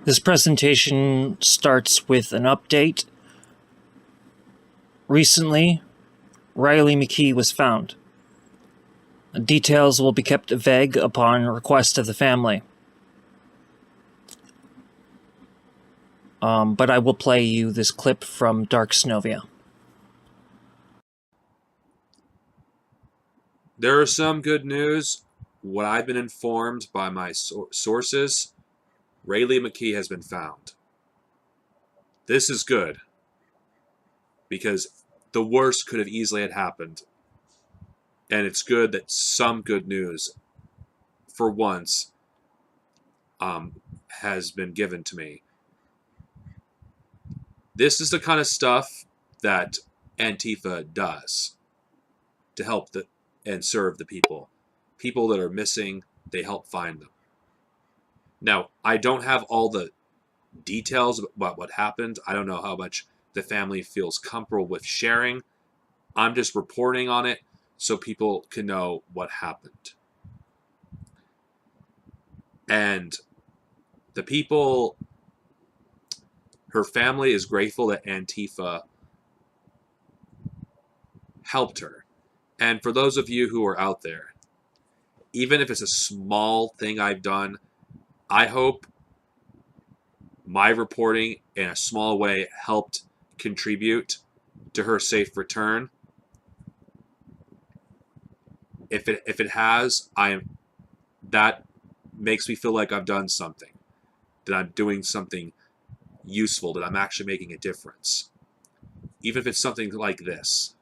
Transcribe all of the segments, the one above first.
This presentation starts with an update. Recently, Riley McKee was found. Details will be kept vague upon request of the family. But I will play you this clip from Dark Synovia. There is some good news. What I've been informed by my sources, Riley McKee has been found. This is good, because the worst could have easily had happened. And it's good that some good news, for once, has been given to me. This is the kind of stuff that Antifa does to help and serve the people. People that are missing, they help find them. Now, I don't have all the details about what happened. I don't know how much the family feels comfortable with sharing. I'm just reporting on it so people can know what happened. And the people, her family is grateful that Antifa helped her. And for those of you who are out there, even if it's a small thing I've done, I hope my reporting in a small way helped contribute to her safe return. If it has, that makes me feel like I've done something, that I'm doing something useful, that I'm actually making a difference. Even if it's something like this.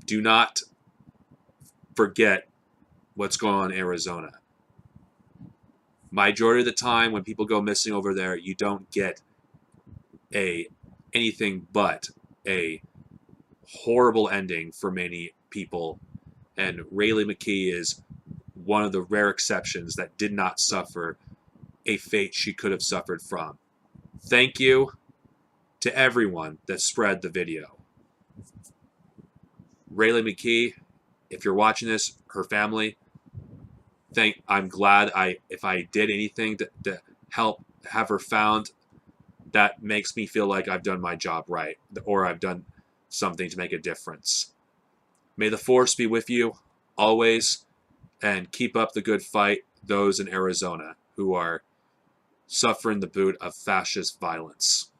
Do not forget what's going on in Arizona. Majority of the time when people go missing over there, you don't get anything but a horrible ending for many people. And Riley McKee is one of the rare exceptions that did not suffer a fate she could have suffered from. Thank you to everyone that spread the video. Riley McKee, if you're watching this, her family, I'm glad if I did anything to help have her found, that makes me feel like I've done my job right, or I've done something to make a difference. May the force be with you always, and keep up the good fight, those in Arizona who are suffering the boot of fascist violence.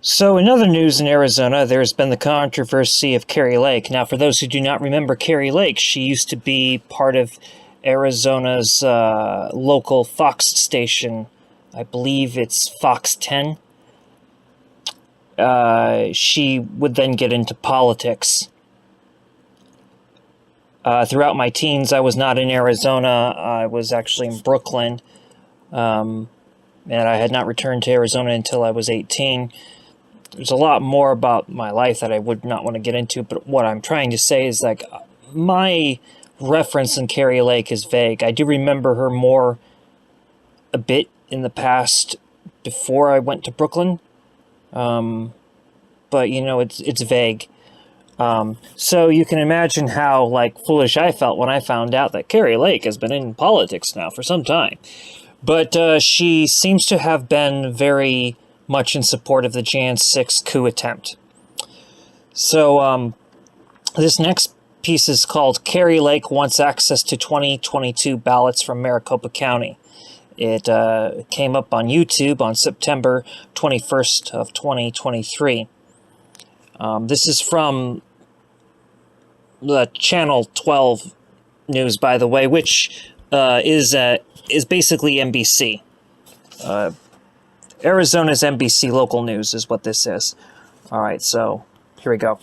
So in other news in Arizona, there's been the controversy of Kari Lake. Now, for those who do not remember Kari Lake, she used to be part of Arizona's local Fox station. I believe it's Fox 10. She would then get into politics. Throughout my teens, I was not in Arizona. I was actually in Brooklyn. And I had not returned to Arizona until I was 18. There's a lot more about my life that I would not want to get into, but what I'm trying to say is, like, my reference in Kari Lake is vague. I do remember her more a bit in the past before I went to Brooklyn, but, you know, it's vague. So you can imagine how, like, foolish I felt when I found out that Kari Lake has been in politics now for some time. But she seems to have been very much in support of the Jan 6 coup attempt. So this next piece is called Kari Lake Wants Access to 2022 Ballots from Maricopa County. It came up on YouTube on September 21st of 2023. This is from the Channel 12 News, by the way, which is basically NBC. Arizona's NBC local news is what this is. All right, so here we go.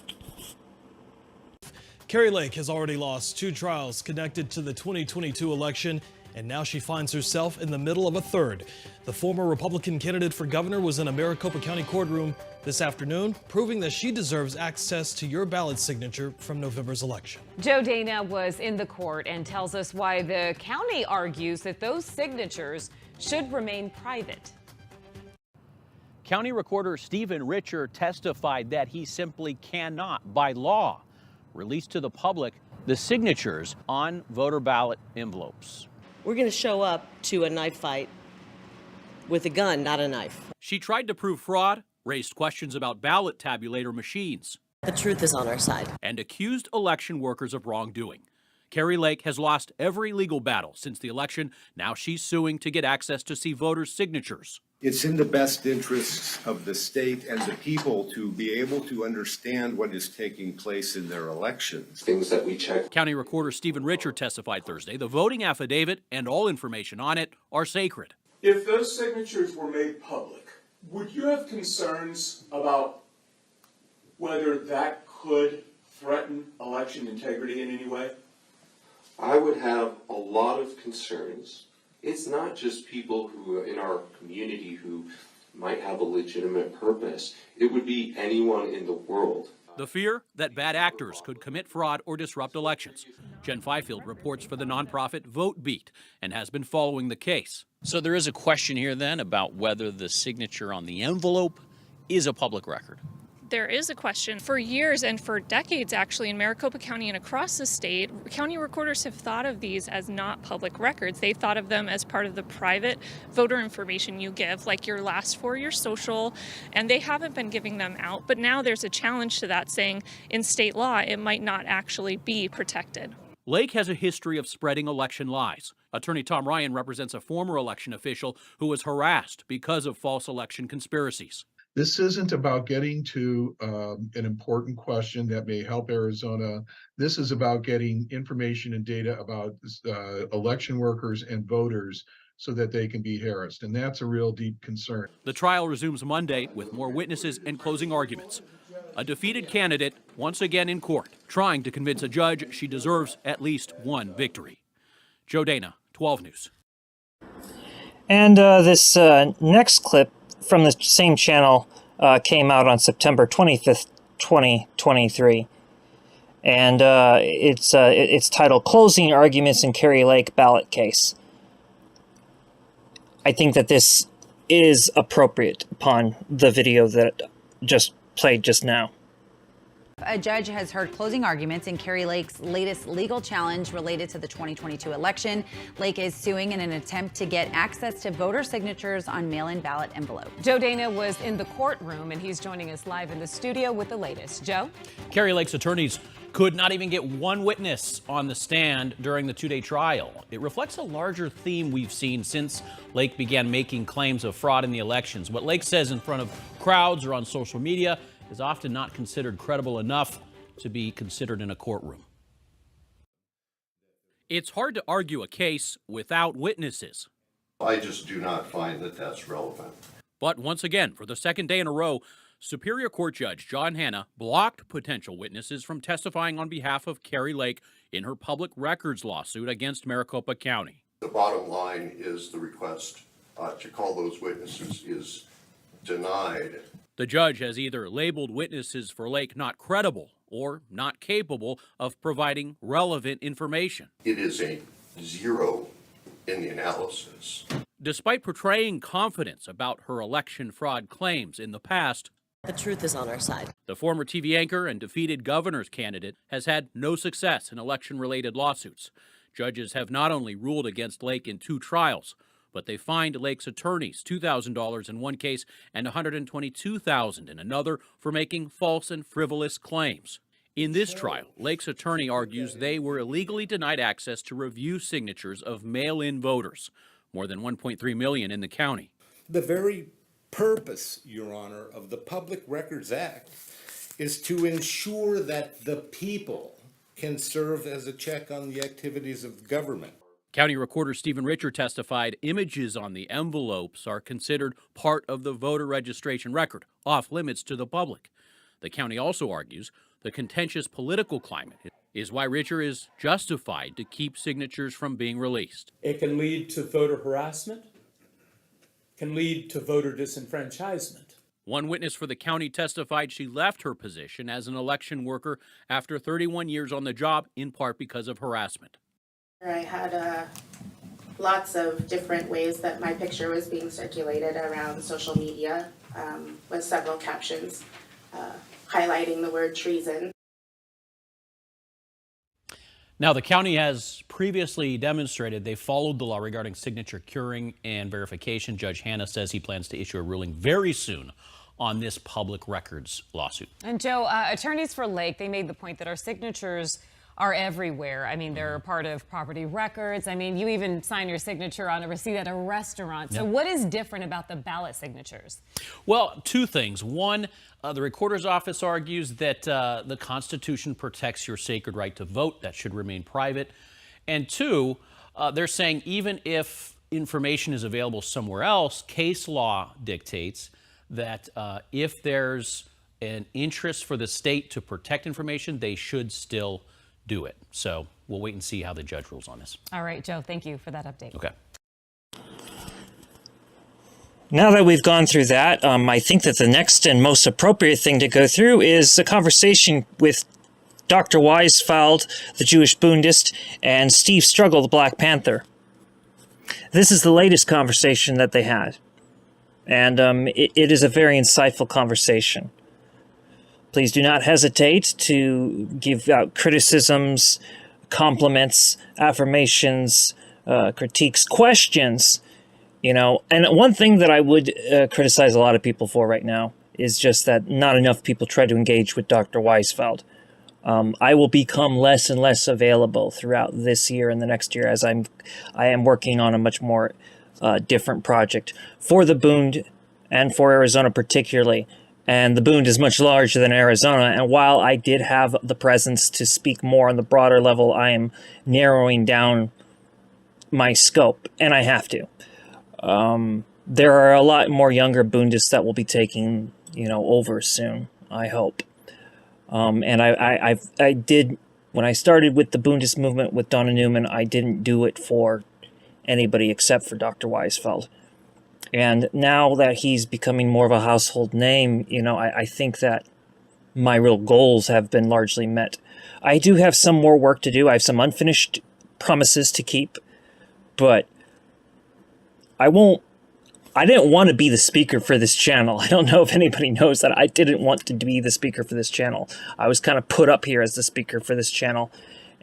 Kari Lake has already lost 2 trials connected to the 2022 election, and now she finds herself in the middle of a third. The former Republican candidate for governor was in a Maricopa County courtroom this afternoon, proving that she deserves access to your ballot signature from November's election. Joe Dana was in the court and tells us why the county argues that those signatures should remain private. County Recorder Stephen Richer testified that he simply cannot, by law, release to the public the signatures on voter ballot envelopes. We're going to show up to a knife fight with a gun, not a knife. She tried to prove fraud, raised questions about ballot tabulator machines, The truth is on our side. and accused election workers of wrongdoing. Kari Lake has lost every legal battle since the election. Now she's suing to get access to see voters' signatures. It's in the best interests of the state and the people to be able to understand what is taking place in their elections. Things that we check. County Recorder Stephen Richard testified Thursday the voting affidavit and all information on it are sacred. If those signatures were made public, would you have concerns about whether that could threaten election integrity in any way? I would have a lot of concerns. It's not just people who are in our community who might have a legitimate purpose. It would be anyone in the world. The fear that bad actors could commit fraud or disrupt elections. Jen Fifield reports for the nonprofit Vote Beat and has been following the case. So there is a question here then about whether the signature on the envelope is a public record. There is a question. For years and for decades, actually, in Maricopa County and across the state, county recorders have thought of these as not public records. They thought of them as part of the private voter information you give, like your last four, your social, and they haven't been giving them out. But now there's a challenge to that, saying in state law, it might not actually be protected. Lake has a history of spreading election lies. Attorney Tom Ryan represents a former election official who was harassed because of false election conspiracies. This isn't about getting to an important question that may help Arizona. This is about getting information and data about election workers and voters so that they can be harassed. And that's a real deep concern. The trial resumes Monday with more witnesses and closing arguments. A defeated candidate once again in court, trying to convince a judge she deserves at least one victory. Joe Dana, 12 News. And this next clip from the same channel came out on September 25th, 2023. And it's titled Closing Arguments in Kari Lake Ballot Case. I think that this is appropriate upon the video that just played just now. A judge has heard closing arguments in Kari Lake's latest legal challenge related to the 2022 election. Lake is suing in an attempt to get access to voter signatures on mail-in ballot envelopes. Joe Dana was in the courtroom, and he's joining us live in the studio with the latest. Joe? Kari Lake's attorneys could not even get one witness on the stand during the two-day trial. It reflects a larger theme we've seen since Lake began making claims of fraud in the elections. What Lake says in front of crowds or on social media is often not considered credible enough to be considered in a courtroom. It's hard to argue a case without witnesses. I just do not find that that's relevant. But once again, for the second day in a row, Superior Court Judge John Hanna blocked potential witnesses from testifying on behalf of Kari Lake in her public records lawsuit against Maricopa County. The bottom line is the request to call those witnesses is denied. The judge has either labeled witnesses for Lake not credible or not capable of providing relevant information. It is a 0 in the analysis. Despite portraying confidence about her election fraud claims in the past, The truth is on our side. the former TV anchor and defeated governor's candidate has had no success in election-related lawsuits. Judges have not only ruled against Lake in 2 trials, but they fined Lake's attorneys $2,000 in one case and $122,000 in another for making false and frivolous claims. In this trial, Lake's attorney argues they were illegally denied access to review signatures of mail-in voters, more than 1.3 million in the county. The very purpose, Your Honor, of the Public Records Act is to ensure that the people can serve as a check on the activities of government. County Recorder Stephen Richard testified images on the envelopes are considered part of the voter registration record, off limits to the public. The county also argues the contentious political climate is why Richard is justified to keep signatures from being released. It can lead to voter harassment, can lead to voter disenfranchisement. One witness for the county testified she left her position as an election worker after 31 years on the job, in part because of harassment. I had lots of different ways that my picture was being circulated around social media with several captions highlighting the word treason. Now, the county has previously demonstrated they followed the law regarding signature curing and verification. Judge Hanna says he plans to issue a ruling very soon on this public records lawsuit. And Joe, attorneys for Lake, they made the point that our signatures are everywhere. I mean, they're a part of property records. I mean, you even sign your signature on a receipt at a restaurant. So what is different about the ballot signatures? Well, two things. One, the recorder's office argues that the Constitution protects your sacred right to vote. That should remain private. And two, they're saying even if information is available somewhere else, case law dictates that if there's an interest for the state to protect information, they should still do it. So we'll wait and see how the judge rules on this. All right, Joe, thank you for that update. Okay. Now that we've gone through that, I think that the next and most appropriate thing to go through is a conversation with Dr. Weisfeld, the Jewish Bundist, and Steve Struggle, the Black Panther. This is the latest conversation that they had, and it is a very insightful conversation. Please do not hesitate to give out criticisms, compliments, affirmations, critiques, questions, you know. And one thing that I would criticize a lot of people for right now is just that not enough people try to engage with Dr. Weisfeld. I will become less and less available throughout this year and the next year as I am working on a much more different project for the Boone and for Arizona particularly. And the Boone is much larger than Arizona. And while I did have the presence to speak more on the broader level, I am narrowing down my scope, and I have to. There are a lot more younger Boondists that will be taking, you know, over soon, I hope. And I did, when I started with the Boondist movement with Donna Newman, I didn't do it for anybody except for Dr. Weisfeld. And now that he's becoming more of a household name, you know, I think that my real goals have been largely met. I do have some more work to do. I have some unfinished promises to keep, but I didn't want to be the speaker for this channel. I don't know if anybody knows that I didn't want to be the speaker for this channel. I was kind of put up here as the speaker for this channel.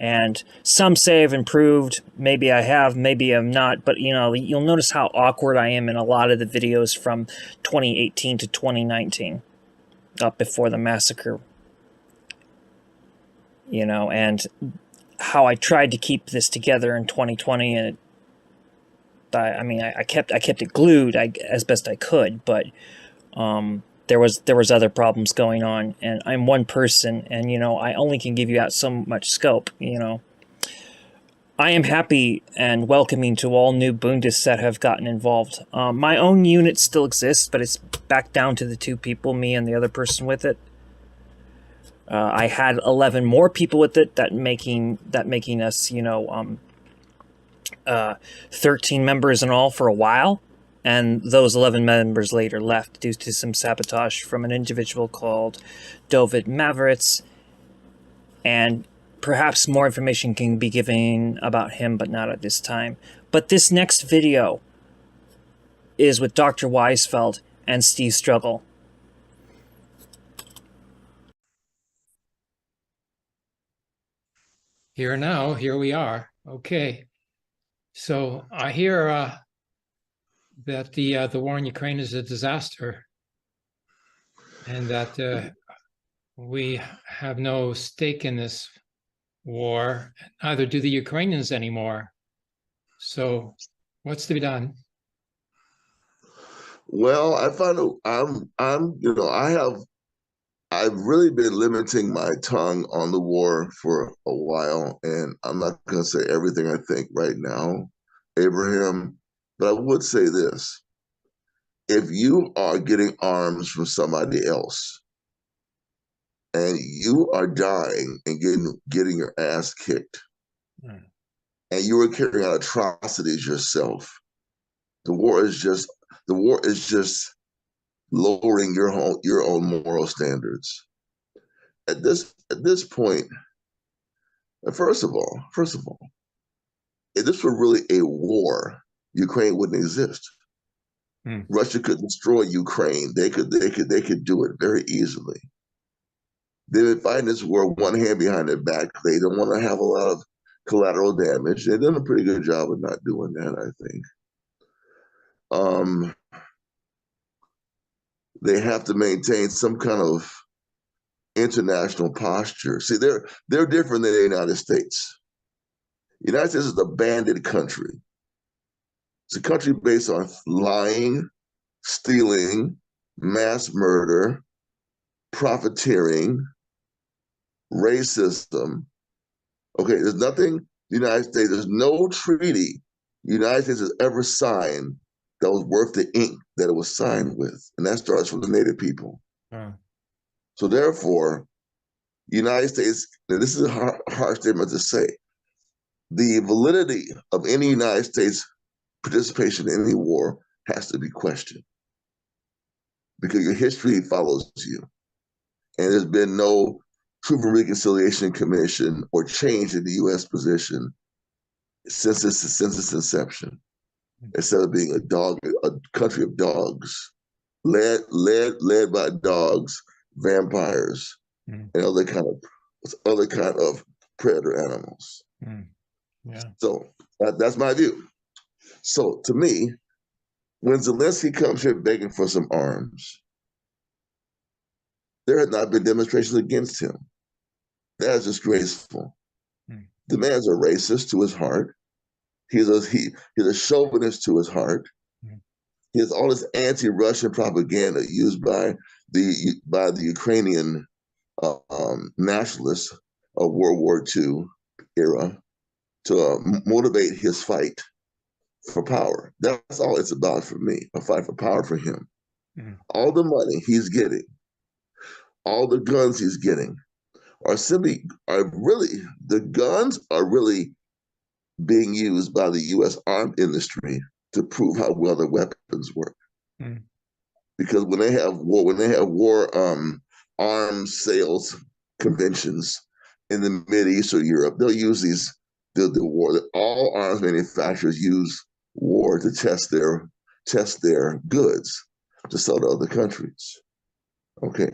And some say I've improved. Maybe I have, maybe I'm not. But, you know, you'll notice how awkward I am in a lot of the videos from 2018 to 2019, up before the massacre. You know, and how I tried to keep this together in 2020, and I kept it glued as best I could, but there was other problems going on, and I'm one person, and you know, I only can give you out so much scope. You know, I am happy and welcoming to all new Boondists that have gotten involved. My own unit still exists, but it's back down to the two people, me and the other person with it. I had 11 more people with it, that making us, you know, 13 members in all for a while, and those 11 members later left due to some sabotage from an individual called David Maveritz, and perhaps more information can be given about him, but not at this time. But this next video is with Dr. Weisfeld and Steve Struggle. Here now, here we are. Okay. So I hear that the war in Ukraine is a disaster, and that we have no stake in this war. Neither do the Ukrainians anymore. So what's to be done? Well, I find I've really been limiting my tongue on the war for a while, and I'm not going to say everything I think right now, Abraham, but I would say this. If you are getting arms from somebody else and you are dying and getting your ass kicked, and you are carrying out atrocities yourself, the war is just lowering your own moral standards. At this point, first of all, if this were really a war, Ukraine wouldn't exist. Russia could destroy Ukraine. They could do it very easily. They've been fighting this war one hand behind their back. They don't want to have a lot of collateral damage. They've done a pretty good job of not doing that, I think. They have to maintain some kind of international posture. See, they're different than the United States. The United States is a bandit country. It's a country based on lying, stealing, mass murder, profiteering, racism. Okay, there's nothing the United States, there's no treaty the United States has ever signed that was worth the ink that it was signed with. And that starts from the Native people. So therefore, the United States, this is a hard statement to say, the validity of any United States participation in any war has to be questioned because your history follows you. And there's been no Truth and Reconciliation Commission or change in the U.S. position since its inception, instead of being a country of dogs, led by dogs, vampires, and other kind of predator animals. So that's my view. So to me, when Zelensky comes here begging for some arms, there have not been demonstrations against him. That is disgraceful. The man's a racist to his heart. He's a chauvinist to his heart. He has all this anti-Russian propaganda used by the Ukrainian nationalists of World War II era to motivate his fight for power. That's all it's about for me, a fight for power for him. All the money he's getting, all the guns he's getting the guns are really being used by the U.S. armed industry to prove how well their weapons work. Because when they have war arms sales conventions in the Mideast or Europe, they'll use the war. All arms manufacturers use war to test their goods to sell to other countries. Okay,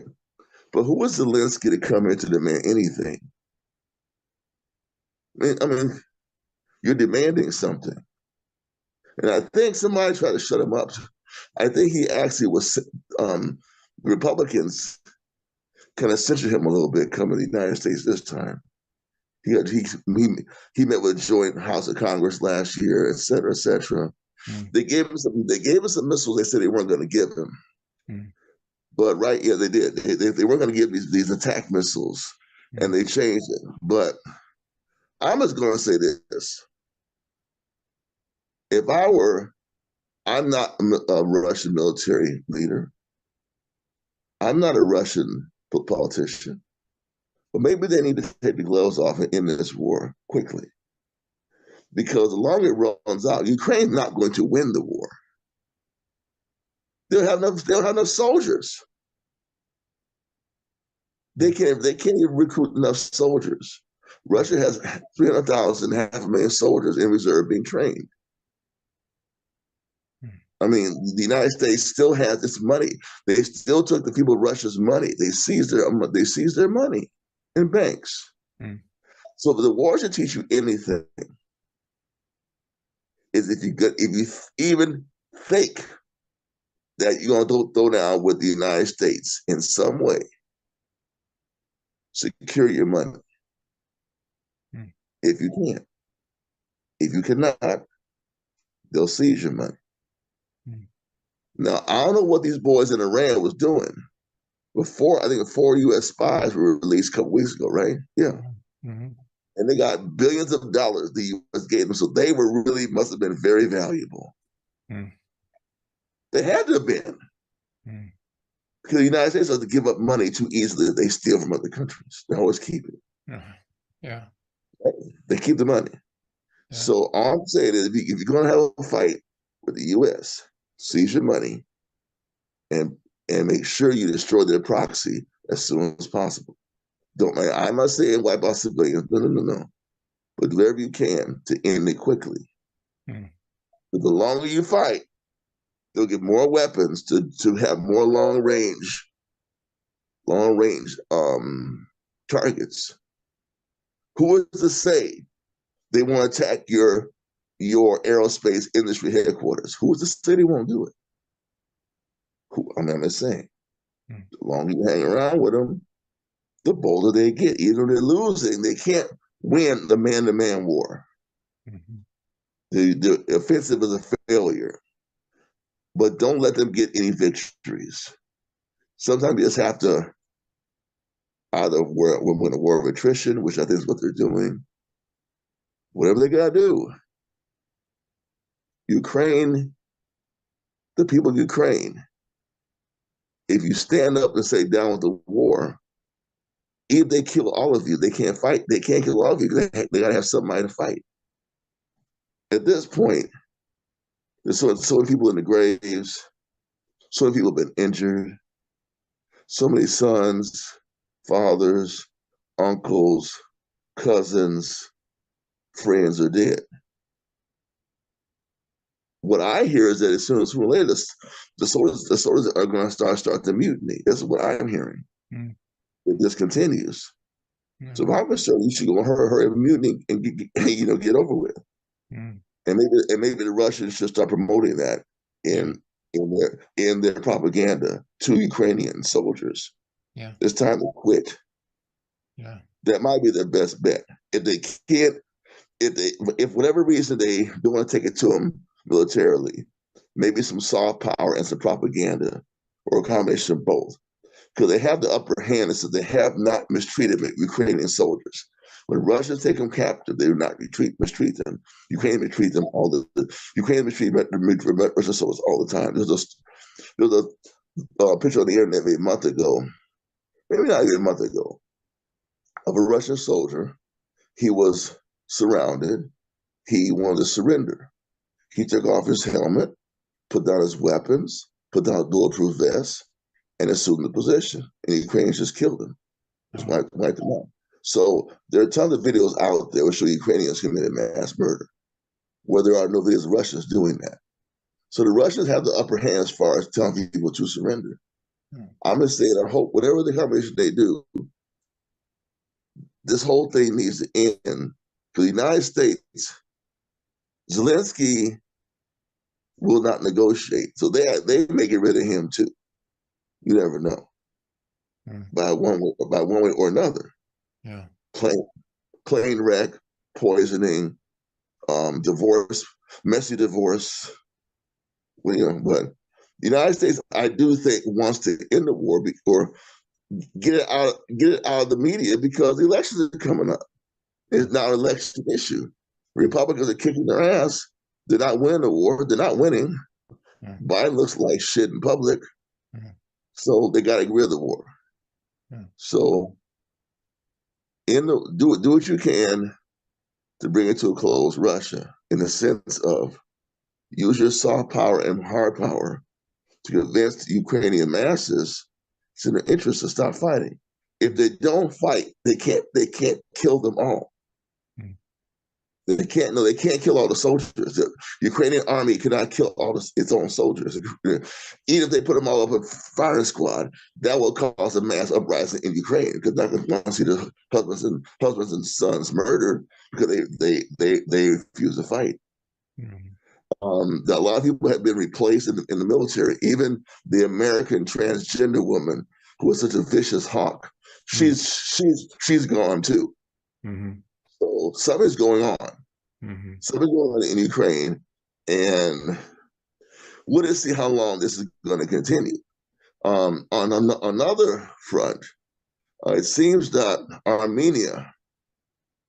but who is Zelensky to come here to demand anything? I mean, you're demanding something. And I think somebody tried to shut him up. I think he actually was, Republicans kind of censored him a little bit coming to the United States this time. He met with joint House of Congress last year, et cetera, et cetera. They gave him some missiles they said they weren't going to give him. But they did. They weren't going to give these attack missiles, and they changed it. But I'm just going to say this. I'm not a Russian military leader. I'm not a Russian politician. But maybe they need to take the gloves off and end this war quickly. Because the longer it runs out, Ukraine's not going to win the war. They don't have enough soldiers. They can't even recruit enough soldiers. Russia has 300,000, 500,000 soldiers in reserve being trained. I mean, the United States still has its money. They still took the people of Russia's money. They seized their money in banks. So if the war should teach you anything, is if you even think that you're going to throw down with the United States in some way, secure your money. If you can. If you cannot, they'll seize your money. Now, I don't know what these boys in Iran was doing. I think 4 U.S. spies were released a couple weeks ago, right? Yeah. And they got billions of dollars the U.S. gave them, so they must have been very valuable. They had to have been. Because the United States doesn't give up money too easily that they steal from other countries. They always keep it. Yeah. They keep the money. So all I'm saying is if you're going to have a fight with the U.S., seize your money and make sure you destroy their proxy as soon as possible. I'm not saying wipe out civilians. No. But do whatever you can to end it quickly. But the longer you fight, they'll get more weapons to have more long range targets. Who is to say They want to attack your aerospace industry headquarters. Who's to say they won't do it? I'm just saying. The longer you hang around with them, the bolder they get. Even if they're losing, they can't win the man-to-man war. The offensive is a failure. But don't let them get any victories. Sometimes you just have to either win a war of attrition, which I think is what they're doing. Whatever they got to do. Ukraine, the people of Ukraine, if you stand up and say down with the war, if they kill all of you, they can't fight. They can't kill all of you. They got to have somebody to fight. At this point, there's so many people in the graves. So many people have been injured. So many sons, fathers, uncles, cousins, friends are dead. What I hear is that as soon as we're later, the soldiers are going to start the mutiny. That's what I'm hearing. If this continues. So if I'm concerned, you should go hurry up and mutiny and get over with. And maybe the Russians should start promoting that in their propaganda to Ukrainian soldiers. Yeah. It's time to quit. Yeah. That might be their best bet. If they can't, if whatever reason they don't want to take it to them militarily, maybe some soft power and some propaganda, or a combination of both. Because they have the upper hand, and so they have not mistreated Ukrainian soldiers. When Russians take them captive, they do not mistreat them. Ukraine mistreat them Ukraine mistreat Russian soldiers all the time. There's a picture on the internet maybe a month ago, maybe not even a month ago, of a Russian soldier. He was surrounded. He wanted to surrender. He took off his helmet, put down his weapons, put down a bulletproof vest, and assumed the position. And the Ukrainians just killed him. Just wiped them out. So there are tons of videos out there which show Ukrainians committed mass murder, where there are no videos of Russians doing that. So the Russians have the upper hand as far as telling people to surrender. I'm just saying, I hope whatever the combination they do, this whole thing needs to end. For the United States, Zelensky will not negotiate. So they may get rid of him too. You never know. By one way or another. Yeah. Plane wreck, poisoning, divorce, messy divorce. But the United States, I do think, wants to end the war or get it out of the media, because the elections are coming up. It's not an election issue. Republicans are kicking their ass. They're not winning the war. They're not winning. Biden looks like shit in public. So they got to get rid of the war. So do what you can to bring it to a close, Russia, in the sense of use your soft power and hard power to convince the Ukrainian masses it's in their interest to stop fighting. If they don't fight, they can't kill them all. They can't kill all the soldiers. The Ukrainian army cannot kill all its own soldiers. Even if they put them all up a firing squad, that will cause a mass uprising in Ukraine, because they're not going to see the husbands and sons murdered because they refuse to fight. A lot of people have been replaced in the military. Even the American transgender woman who was such a vicious hawk, she's gone too. So something's going on. Something's going on in Ukraine, and we'll just see how long this is going to continue. On another front, it seems that Armenia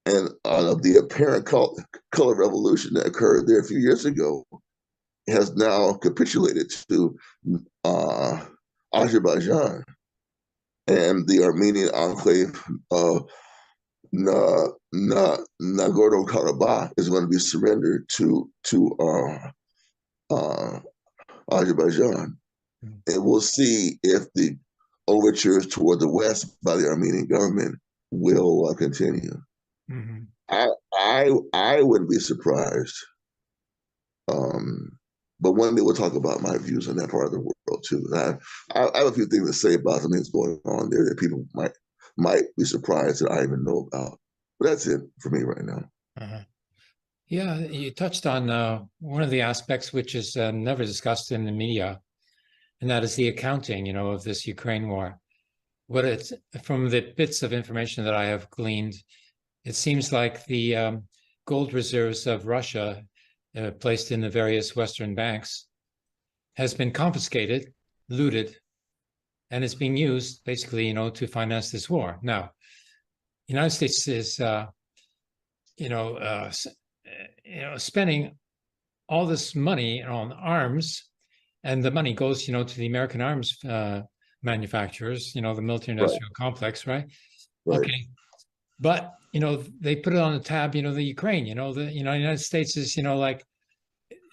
and the apparent color revolution that occurred there a few years ago has now capitulated to Azerbaijan, and the Armenian enclave of Nagorno-Karabakh is going to be surrendered to Azerbaijan. And we'll see if the overtures toward the West by the Armenian government will continue. I wouldn't be surprised. But one day we'll talk about my views on that part of the world too. I have a few things to say about something that's going on there that people might be surprised that I even know about. But that's it for me right now. Yeah, you touched on one of the aspects which is never discussed in the media, and that is the accounting, of this Ukraine war. From the bits of information that I have gleaned, it seems like the gold reserves of Russia, placed in the various Western banks, has been confiscated, looted, and is being used basically, to finance this war. Now, the United States is, spending all this money on arms, and the money goes, to the American arms manufacturers, the military-industrial complex, right? Okay, but they put it on the tab, the Ukraine, the United States is,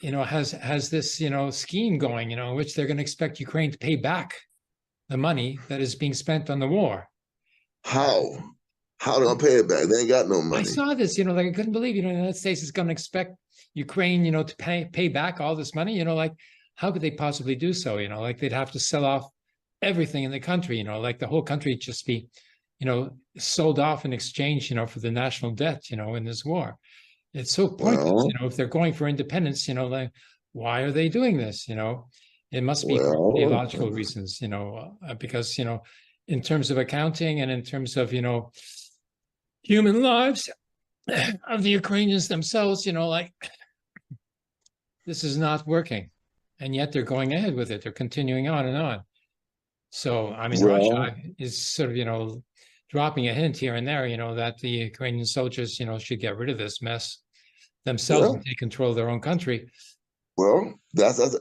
has this, scheme going, in which they're going to expect Ukraine to pay back the money that is being spent on the war. How do I pay it back? They ain't got no money. I saw this, I couldn't believe, the United States is going to expect Ukraine, to pay back all this money, how could they possibly do so? They'd have to sell off everything in the country, the whole country just be, sold off in exchange, for the national debt, in this war. It's so pointless, if they're going for independence, why are they doing this? It must be for ideological reasons, because, in terms of accounting and in terms of, human lives of the Ukrainians themselves, this is not working. And yet they're going ahead with it. They're continuing on and on. So, Russia is sort of, dropping a hint here and there, that the Ukrainian soldiers, should get rid of this mess themselves and take control of their own country. Well, that's a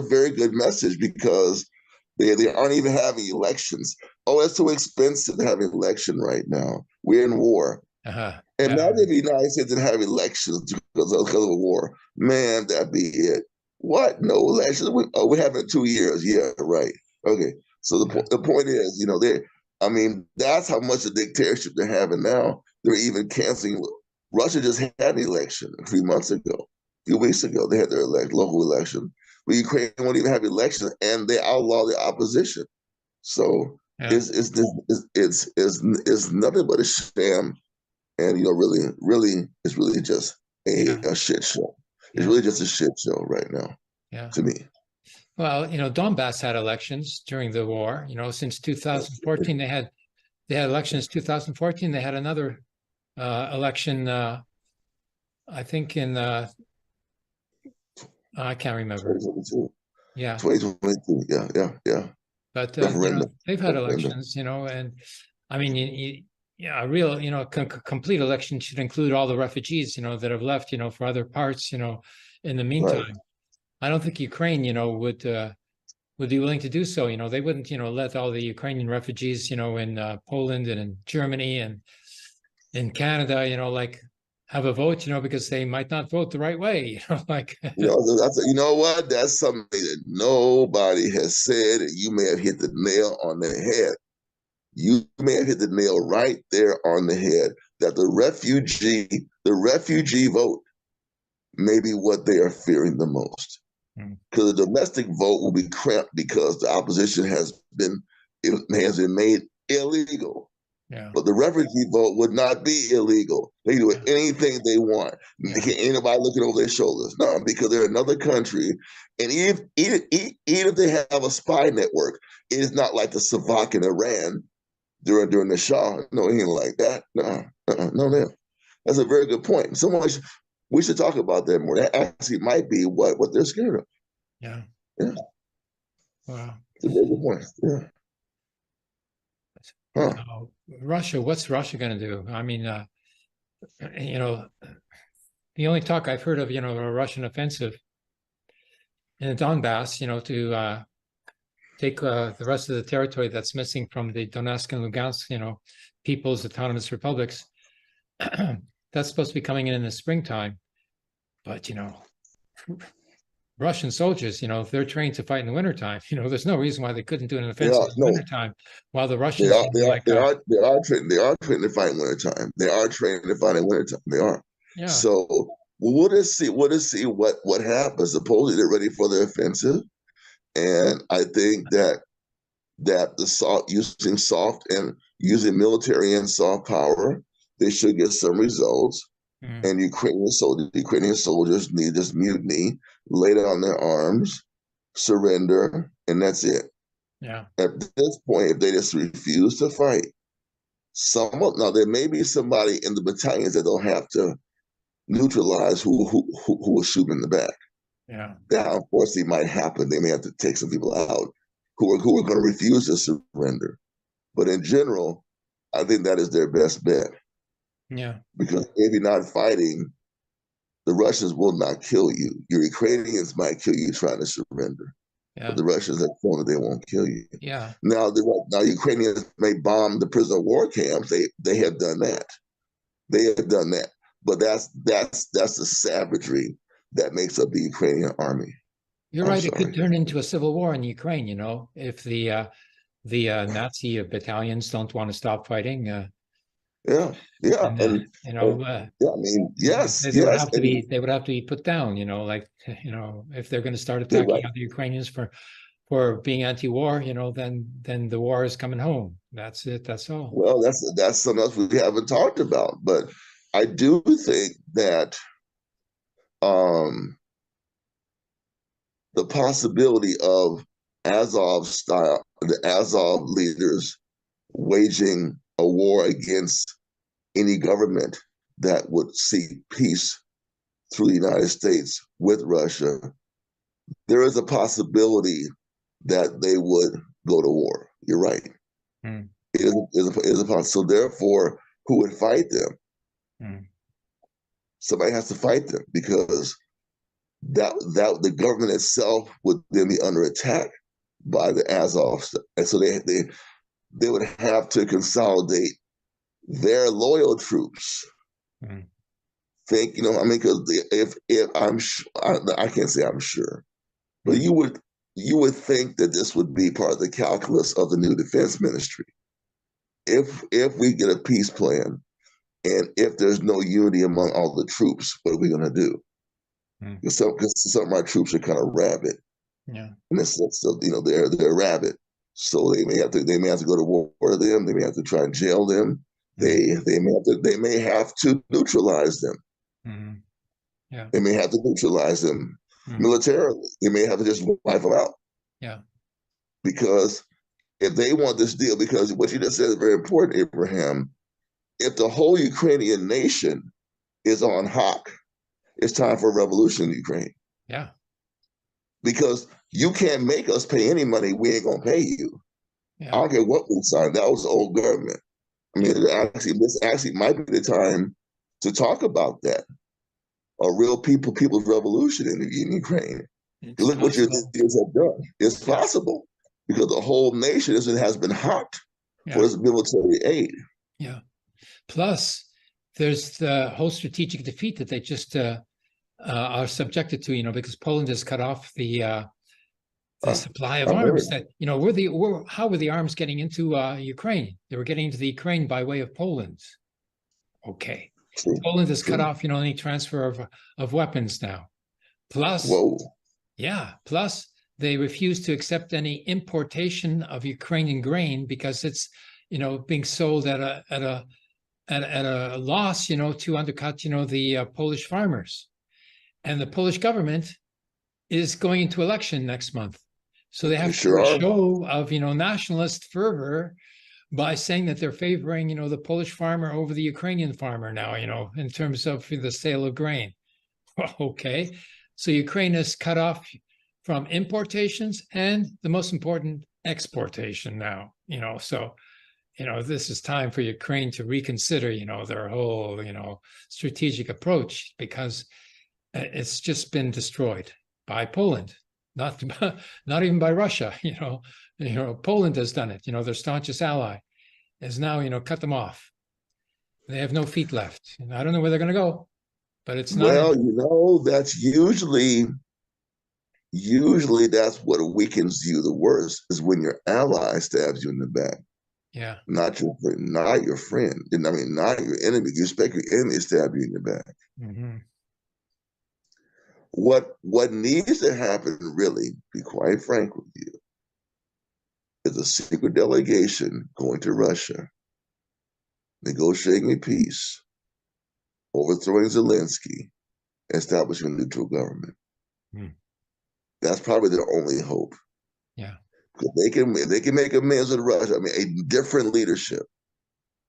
very good message, because they aren't even having elections. Oh, it's too expensive to have an election right now. We're in war. And now they'd be nice if they didn't have elections because of a war. Man, that'd be it. What? No elections? We're having it 2 years. Yeah, right. Okay. So the point is, that's how much of dictatorship they're having now. They're even canceling. Russia just had an election 3 months ago, a few weeks ago. They had their local election. But Ukraine won't even have elections, and they outlaw the opposition. So it's nothing but a sham, and really, it's really just a shit show. It's really just a shit show right now, to me. Well, Donbass had elections during the war. Since 2014, they had elections. 2014, they had another election. I think in I can't remember. 2022. Yeah, 2022. Yeah. But they've had elections. And a real, complete election should include all the refugees, that have left, for other parts, in the meantime. Right. I don't think Ukraine, would be willing to do so. They wouldn't, let all the Ukrainian refugees, in Poland and in Germany and in Canada, have a vote, because they might not vote the right way, you know what? That's something that nobody has said, and you may have hit the nail on the head. You may have hit the nail right there on the head, that the refugee vote may be what they are fearing the most. Because the domestic vote will be cramped because the opposition has been made illegal. Yeah. But the refugee vote would not be illegal. They can do anything they want. They can't anybody looking over their shoulders. No, because they're another country. And even if they have a spy network, it is not like the Savak in Iran during the Shah. No, it ain't like that. No. That's a very good point. We should talk about that more. That actually might be what they're scared of. Yeah. Wow. It's a very good point. Yeah. Russia, what's Russia going to do? The only talk I've heard of, a Russian offensive in the Donbass, to take the rest of the territory that's missing from the Donetsk and Lugansk, People's Autonomous Republics. That's supposed to be coming in the springtime. But, Russian soldiers, they're trained to fight in the wintertime. There's no reason why they couldn't do an offensive in the wintertime. While the Russians they are trained to fight in wintertime. They are trained to fight in wintertime. They are. Yeah. So we'll just see what happens. Supposedly they're ready for the offensive. And I think that using military and soft power, they should get some results. And Ukrainian soldiers need just mutiny, lay down their arms, surrender, and that's it. Yeah. At this point, if they just refuse to fight, now there may be somebody in the battalions that don't have to neutralize who will shoot in the back. Yeah. That unfortunately might happen. They may have to take some people out who are going to refuse to surrender. But in general, I think that is their best bet. Yeah. Because if you're not fighting, the Russians will not kill you. Your Ukrainians might kill you trying to surrender. Yeah. But the Russians have shown that they won't kill you. Yeah. Now Ukrainians may bomb the prisoner of war camps. They have done that. They have done that. But that's the savagery that makes up the Ukrainian army. You're right. It could turn into a civil war in Ukraine, if the Nazi battalions don't want to stop fighting. Yeah. And, I mean, yes. They would have to be put down, if they're going to start attacking other Ukrainians for being anti-war, then the war is coming home. That's it. That's all. Well, that's something else we haven't talked about, but I do think that the possibility of the Azov leaders waging a war against any government that would seek peace through the United States with Russia, there is a possibility that they would go to war. You're right. It is a possibility. So therefore, who would fight them? Somebody has to fight them, because that the government itself would then be under attack by the Azov, and so they would have to consolidate their loyal troops. Because if I can't say I'm sure, but you would think that this would be part of the calculus of the new defense ministry. If we get a peace plan, and if there's no unity among all the troops, what are we going to do? Because some of our troops are kind of rabid. Yeah. In the sense of, they're rabid. So they may have to go to war with them. They may have to try and jail them. They may have to neutralize them. Yeah. They may have to neutralize them militarily. They may have to just wipe them out. Yeah. Because if they want this deal, because what you just said is very important, Abraham. If the whole Ukrainian nation is on hock, it's time for a revolution in Ukraine. Yeah. Because you can't make us pay any money. We ain't gonna pay you. Yeah. I don't care what we signed. That was the old government. I mean, this actually might be the time to talk about that. A real people's revolution in Ukraine. Look what your leaders have done. It's possible because the whole nation has been hocked for its military aid. Yeah. Plus, there's the whole strategic defeat that they just are subjected to, because Poland has cut off the supply of arms. That how were the arms getting into Ukraine? They were getting into the Ukraine by way of Poland. Okay, Poland has cut off, any transfer of weapons now. Plus, plus they refuse to accept any importation of Ukrainian grain because it's, being sold at a loss, to undercut, the Polish farmers. And the Polish government is going into election next month. So they have to do a show of, nationalist fervor by saying that they're favoring, the Polish farmer over the Ukrainian farmer now, in terms of the sale of grain. Okay. So Ukraine is cut off from importations and the most important, exportation now, so this is time for Ukraine to reconsider, their whole, strategic approach, because it's just been destroyed by Poland, not even by Russia. Poland has done it. Their staunchest ally is now, cut them off. They have no feet left. And I don't know where they're going to go, but it's not. Well, that's usually that's what weakens you the worst, is when your ally stabs you in the back. Yeah. Not your friend. Not your enemy. You expect your enemy to stab you in the back. Mm-hmm. What needs to happen, really, to be quite frank with you, is a secret delegation going to Russia, negotiating a peace overthrowing Zelensky, establishing a neutral government. That's probably their only hope. Yeah. Because they can make amends with Russia. I mean, a different leadership.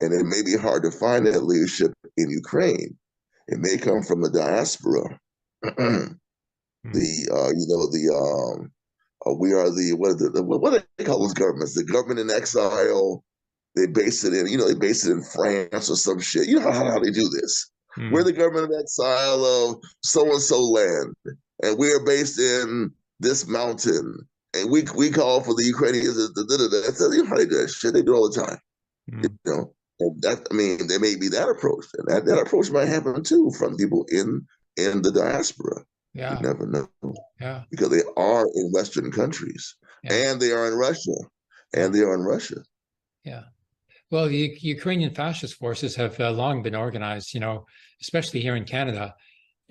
And it may be hard to find that leadership in Ukraine. It may come from the diaspora. We are the what do they call those governments? The government in exile. They base it in France or some shit. You know how they do this. We're the government of exile of so and so land, and we are based in this mountain, and we call for the Ukrainians. You know how they do that shit. They do it all the time. You know, and that, I mean, there may be that approach, and that approach might happen too from people in the diaspora. Yeah. You never know. Yeah. Because they are in Western countries, and they are in Russia, Yeah. Well, the Ukrainian fascist forces have long been organized, you know, especially here in Canada,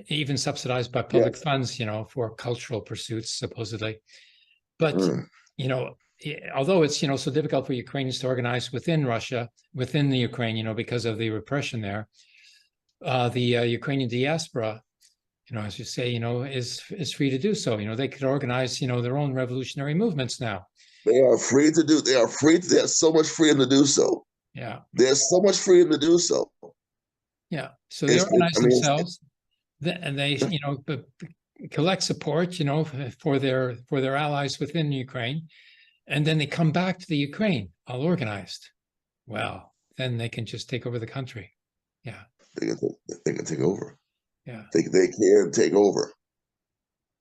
even subsidized by public funds, you know, for cultural pursuits, supposedly. But, you know, although it's, you know, so difficult for Ukrainians to organize within Russia, within the Ukraine, you know, because of the repression there, the Ukrainian diaspora, you know, as you say, you know, is free to do so. You know, they could organize, you know, their own revolutionary movements now. They are free to do. They are free. There's so much freedom to do so. Yeah. There's so much freedom to do so. Yeah. So they organize themselves, and they, you know, collect support, you know, for their allies within Ukraine, and then they come back to the Ukraine all organized. Well, then they can just take over the country. Yeah. They can take over. Yeah. They can take over.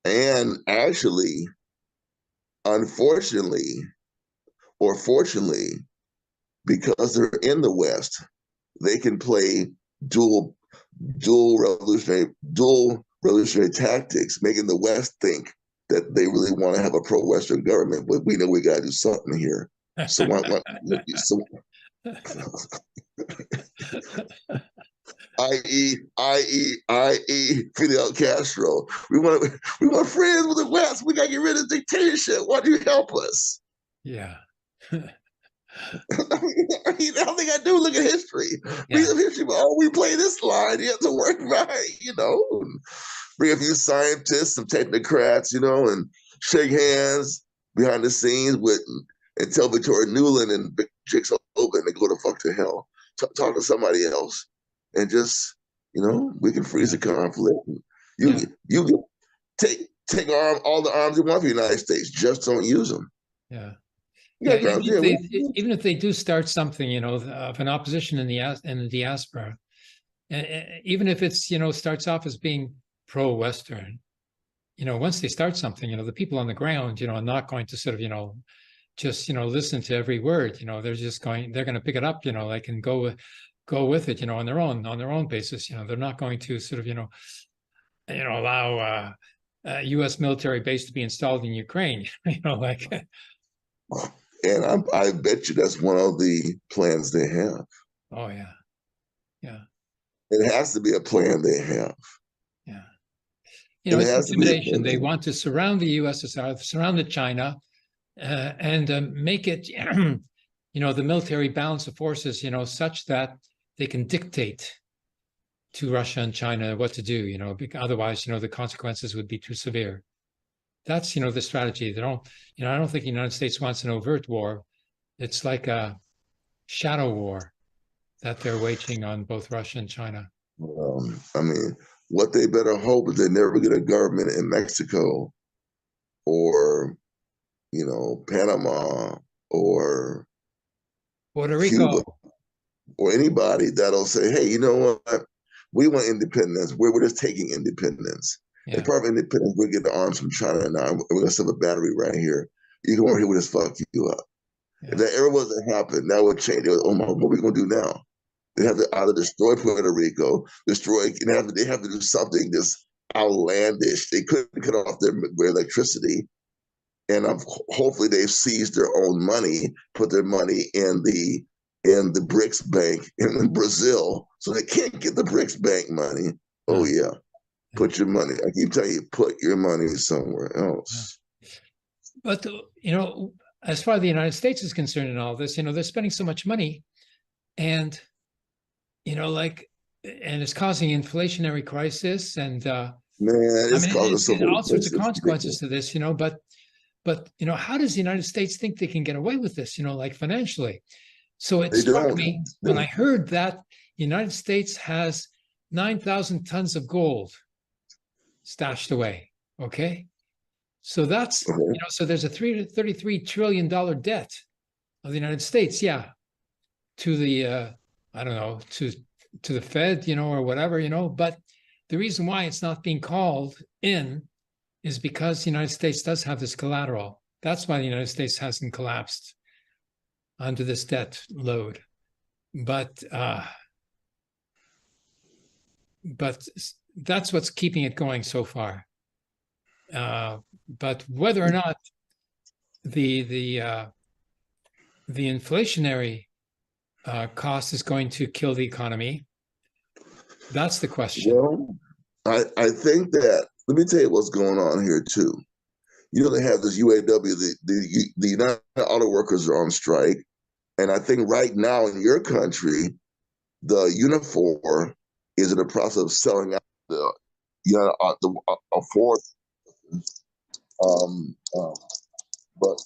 And actually, unfortunately, or fortunately, because they're in the West, they can play dual revolutionary tactics, making the West think that they really want to have a pro-Western government, but we know we got to do something here. So, i.e. Fidel Castro. We want friends with the West. We got to get rid of dictatorship. Why do you help us? Yeah. I mean, all they got to do is look at history. Read the history, but we play this line. You have to work right, you know. Bring a few scientists, some technocrats, you know, and shake hands behind the scenes and tell Victoria Nuland and Big Chicks Open to go the fuck to hell. Talk to somebody else, and just, you know, we can freeze the conflict. You take all the arms you want for the United States, just don't use them. Yeah. Even if they do start something, you know, of an opposition in the diaspora, even if it's, you know, starts off as being pro-Western, you know, once they start something, you know, the people on the ground, you know, are not going to sort of, you know, just, you know, listen to every word. You know, they're going to pick it up, you know, they can go with it, you know, on their own basis. You know, they're not going to sort of, you know, allow a U.S. military base to be installed in Ukraine. You know, like. And I bet you that's one of the plans they have. Oh yeah, yeah. It has to be a plan they have. Yeah. You know, it's intimidation. They want to surround the USSR, surround China, and make it, you know, the military balance of forces, you know, such that they can dictate to Russia and China what to do. You know, otherwise, you know, the consequences would be too severe. That's, you know, the strategy. They don't, you know, I don't think the United States wants an overt war. It's like a shadow war that they're waging on both Russia and China. I mean, what they better hope is they never get a government in Mexico or, you know, Panama or Puerto Rico, Cuba, or anybody that'll say, hey, you know what? We want independence. We're just taking independence. Yeah. And part of independence, we'll get the arms from China now. We're going to set a battery right here. You come over here, we'll just fuck you up. Yeah. If that ever was to happen, that would change. Oh my, what are we going to do now? They have to either destroy Puerto Rico, they have to do something that's outlandish. They couldn't cut off their electricity. And hopefully they've seized their own money, put their money in the BRICS Bank in Brazil, so they can't get the BRICS Bank money. Oh yeah. Put your money, I keep telling you, put your money somewhere else. But, you know, as far as the United States is concerned in all this, you know, they're spending so much money, and, you know, like, it's causing inflationary crisis, and Man, it's causing so many all sorts of places. consequences to this, but how does the United States think they can get away with this, like financially? So it They struck don't. me when I heard that the United States has 9,000 tons of gold stashed away. Okay. So that's, so there's a $33 trillion debt of the United States. Yeah. To the, I don't know, to the Fed, or whatever, but the reason why it's not being called in is because the United States does have this collateral. That's why the United States hasn't collapsed under this debt load. But that's what's keeping it going so far. But whether or not the inflationary cost is going to kill the economy, that's the question. Well, I think that, let me tell you what's going on here too. They have this UAW, the United Auto Workers are on strike. And I think right now in your country, the Unifor is in the process of selling out the fourth. But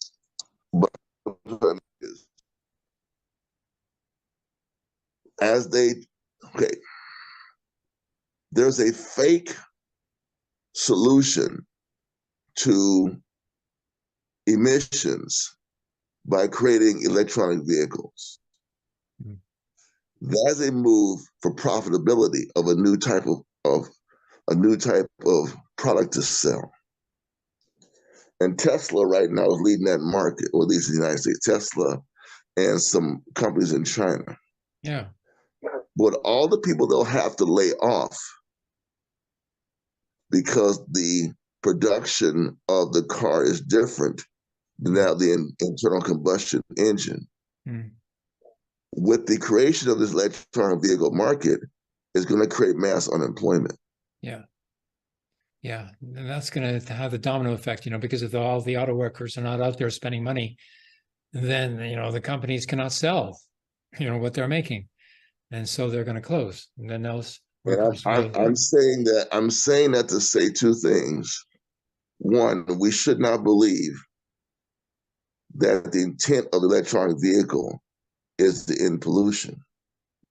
there's a fake solution to emissions by creating electronic vehicles. That's a move for profitability of a new type of product to sell. And Tesla right now is leading that market, or at least in the United States, Tesla and some companies in China. Yeah. But all the people they'll have to lay off because the production of the car is different than now the internal combustion engine. With the creation of this electronic vehicle market, is going to create mass unemployment. Yeah. Yeah. And that's going to have the domino effect, because if all the auto workers are not out there spending money, then, the companies cannot sell, what they're making. And so they're going to close. And then those workers I'm saying that to say two things. One, we should not believe that the intent of the electronic vehicle is to end pollution.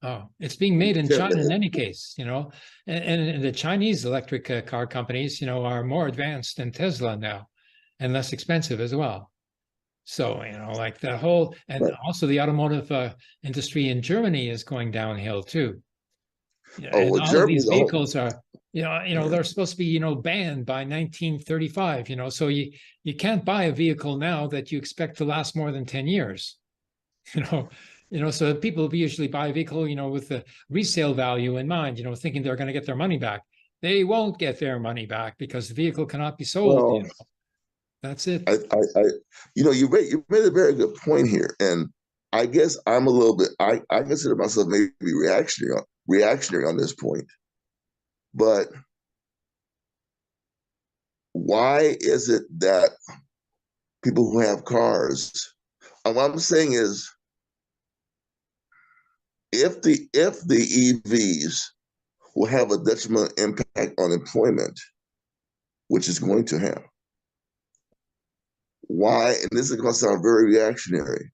Oh, it's being made in China in any case, and the Chinese electric car companies, are more advanced than Tesla now and less expensive as well. So, like the whole, and also the automotive industry in Germany is going downhill too. And all of these vehicles are, they're supposed to be, banned by 1935, so you can't buy a vehicle now that you expect to last more than 10 years, so people usually buy a vehicle, with the resale value in mind, thinking they're going to get their money back. They won't get their money back because the vehicle cannot be sold. That's it. You made a very good point here. And I guess I'm a little bit, I consider myself maybe reactionary on this point. But why is it that people who have cars, and what I'm saying is, if the EVs will have a detrimental impact on employment, which is going to have, why, and this is going to sound very reactionary,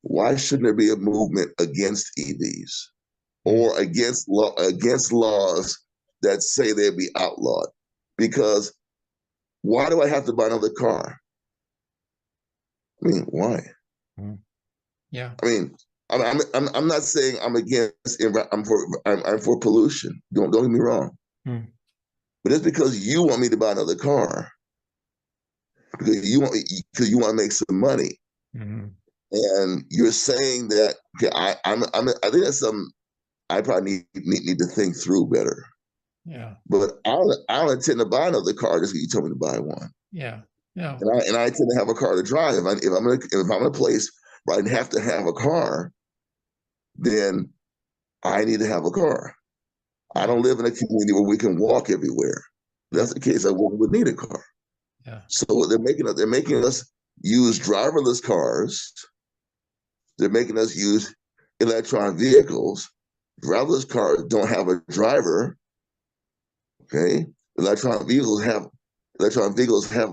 why shouldn't there be a movement against EVs or against laws that say they'd be outlawed? Because why do I have to buy another car? I mean, why? Yeah. I mean, I'm not saying I'm against. I'm for pollution. Don't get me wrong. But it's because you want me to buy another car, because you want to make some money, and you're saying that. Okay, I think that's something I probably need to think through better. Yeah. But I don't intend to buy another car just because you told me to buy one. Yeah. Yeah. And I intend to have a car to drive. If I'm in a place where I have to have a car, then I need to have a car. I don't live in a community where we can walk everywhere. If that's the case, I would need a car. Yeah. So they're making us use driverless cars. They're making us use electronic vehicles, Driverless cars don't have a driver. Okay, electronic vehicles have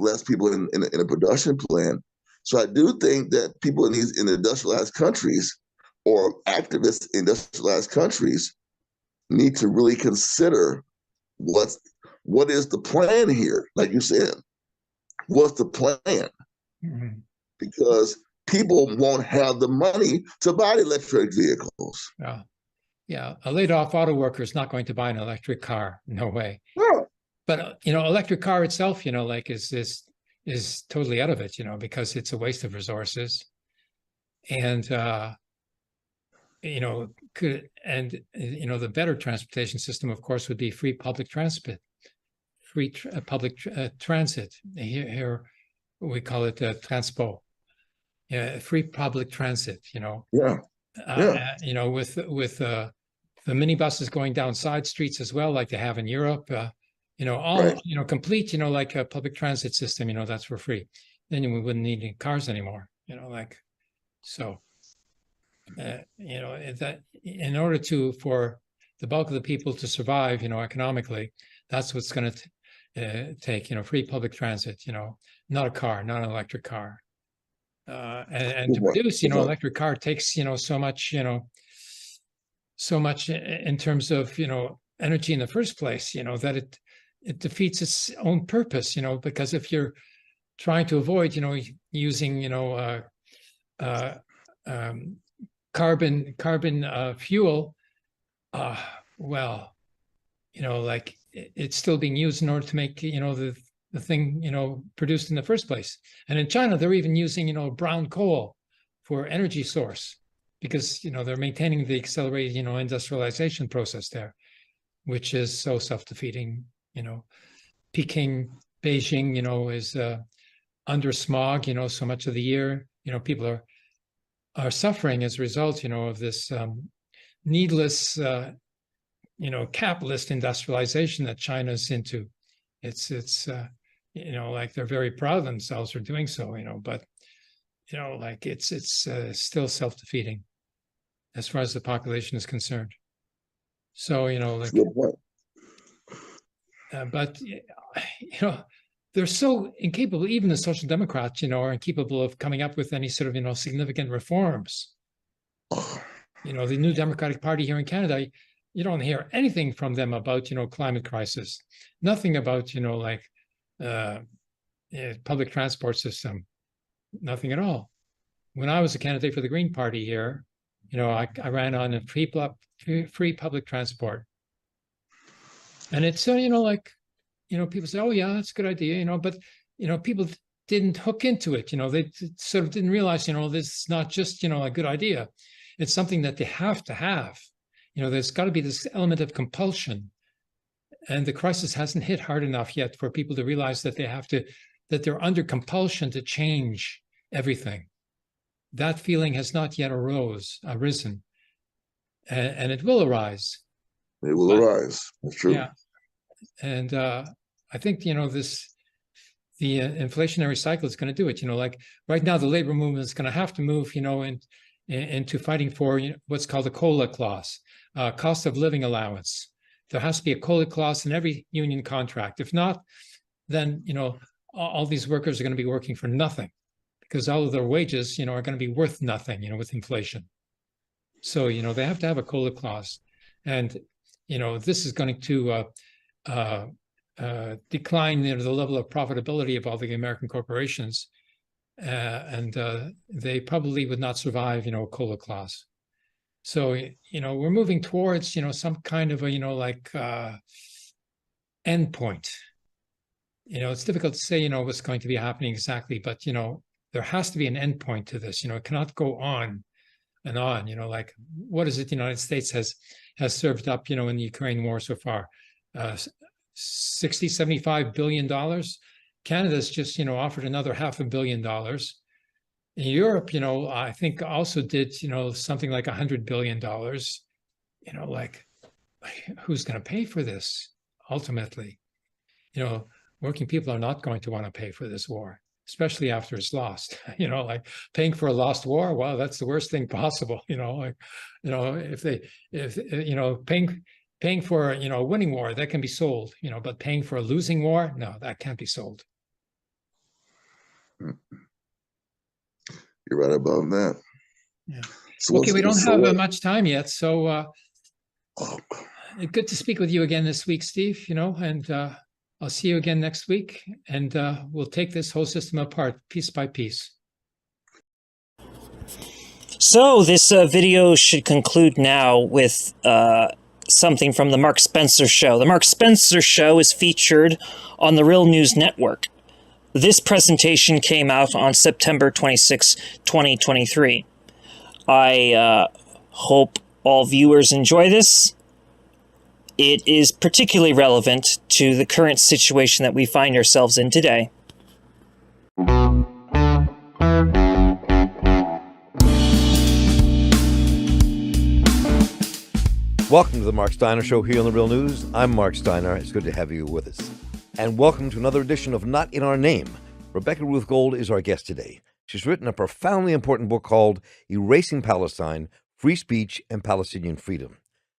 less people in a production plan. So I do think that people in industrialized countries or activists in industrialized countries need to really consider what is the plan here. Like you said, what's the plan? Mhm. Because people won't have the money to buy electric vehicles. Yeah, a laid off auto worker is not going to buy an electric car. No way. Yeah. But electric car itself, like is totally out of it, because it's a waste of resources. And the better transportation system, of course, would be free public transit. Transit. Here we call it transpo. Yeah, free public transit. Yeah. With the minibuses going down side streets as well, like they have in Europe. Right. Complete, like a public transit system. That's for free. Then we wouldn't need cars anymore. That in order for the bulk of the people to survive, economically, that's what's going to take. Free public transit. Not a car, not an electric car. And to produce, electric car takes, so much in terms of, energy in the first place, that it defeats its own purpose, because if you're trying to avoid, using, carbon fuel, like it's still being used in order to make, the thing, produced in the first place. And in China, they're even using, brown coal for energy source because, they're maintaining the accelerated, industrialization process there, which is so self-defeating. Peking, Beijing, is under smog, so much of the year. People are suffering as a result, of this needless, capitalist industrialization that China's into. It's like they're very proud of themselves for doing so, but like it's still self-defeating as far as the population is concerned. So but they're so incapable. Even the Social Democrats, are incapable of coming up with any sort of significant reforms. The New Democratic Party here in Canada, you don't hear anything from them about climate crisis. Nothing about public transport system. Nothing at all. When I was a candidate for the Green Party here, I ran on a free public transport, and it's people say, oh yeah, that's a good idea, but people didn't hook into it. They sort of didn't realize, this is not just a good idea. It's something that they have to have. There's got to be this element of compulsion, and the crisis hasn't hit hard enough yet for people to realize that that they're under compulsion to change everything. That feeling has not yet arisen, and it will arise. It will arise. That's true. Yeah, and I think the inflationary cycle is going to do it. Like right now, the labor movement is going to have to move, into fighting for what's called a COLA clause, cost of living allowance. There has to be a COLA clause in every union contract. If not, then all these workers are going to be working for nothing, because all of their wages, are going to be worth nothing, with inflation. So, they have to have a COLA clause. And, this is going to decline the level of profitability of all the American corporations. And they probably would not survive, a COLA clause. So, we're moving towards, some kind of a, end point. It's difficult to say, what's going to be happening exactly, but, there has to be an end point to this. It cannot go on and on. What is it the United States has served up, in the Ukraine war so far? $60, $75 billion. Canada's just, offered another $500 million. In Europe, I think also did, something like $100 billion. Who's going to pay for this ultimately? Working people are not going to want to pay for this war. especially after it's lost. Like paying for a lost war. Wow, that's the worst thing possible. If paying for a winning war, that can be sold. But paying for a losing war, no, that can't be sold. You're right about that. Yeah. So Okay, we don't have what? much time yet, so good to speak with you again this week, Steve. And I'll see you again next week, and we'll take this whole system apart piece by piece. So this video should conclude now with something from the Mark Spencer Show. The Mark Spencer Show is featured on the Real News Network. This presentation came out on September 26, 2023. I hope all viewers enjoy this. It is particularly relevant to the current situation that we find ourselves in today. Welcome to the Mark Steiner Show here on The Real News. I'm Mark Steiner. It's good to have you with us. And welcome to another edition of Not in Our Name. Rebecca Ruth Gold is our guest today. She's written a profoundly important book called Erasing Palestine, Free Speech and Palestinian Freedom.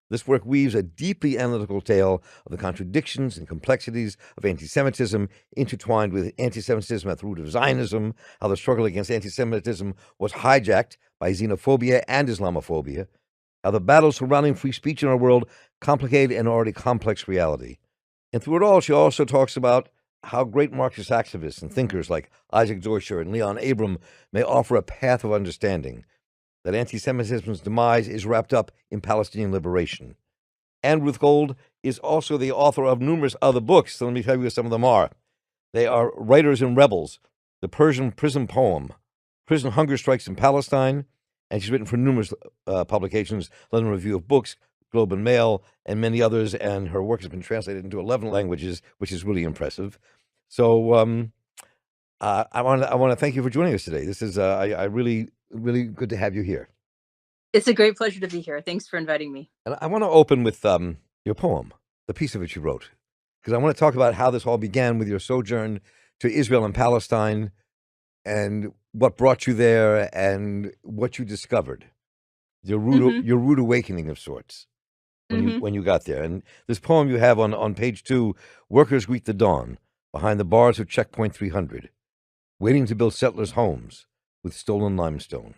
This work weaves a deeply analytical tale of the contradictions and complexities of anti-Semitism, intertwined with anti-Semitism at the root of Zionism, how the struggle against anti-Semitism was hijacked by xenophobia and Islamophobia, how the battles surrounding free speech in our world complicate an already complex reality. And through it all, she also talks about how great Marxist activists and thinkers like Isaac Deutscher and Leon Abram may offer a path of understanding, that anti-Semitism's demise is wrapped up in Palestinian liberation. Anne Ruth Gold is also the author of numerous other books, so let me tell you what some of them are. They are Writers and Rebels, The Persian Prison Poem, Prison Hunger Strikes in Palestine, and she's written for numerous publications, London Review of Books, Globe and Mail, and many others, and her work has been translated into 11 languages, which is really impressive. So I want to thank you for joining us today. This is I really good to have you here. It's a great pleasure to be here. Thanks for inviting me. And I want to open with your poem, the piece of it you wrote, because I want to talk about how this all began with your sojourn to Israel and Palestine, and what brought you there, and what you discovered, your rude awakening of sorts when you got there. And this poem you have on page 2, workers greet the dawn behind the bars of Checkpoint 300, waiting to build settlers' homes with stolen limestone.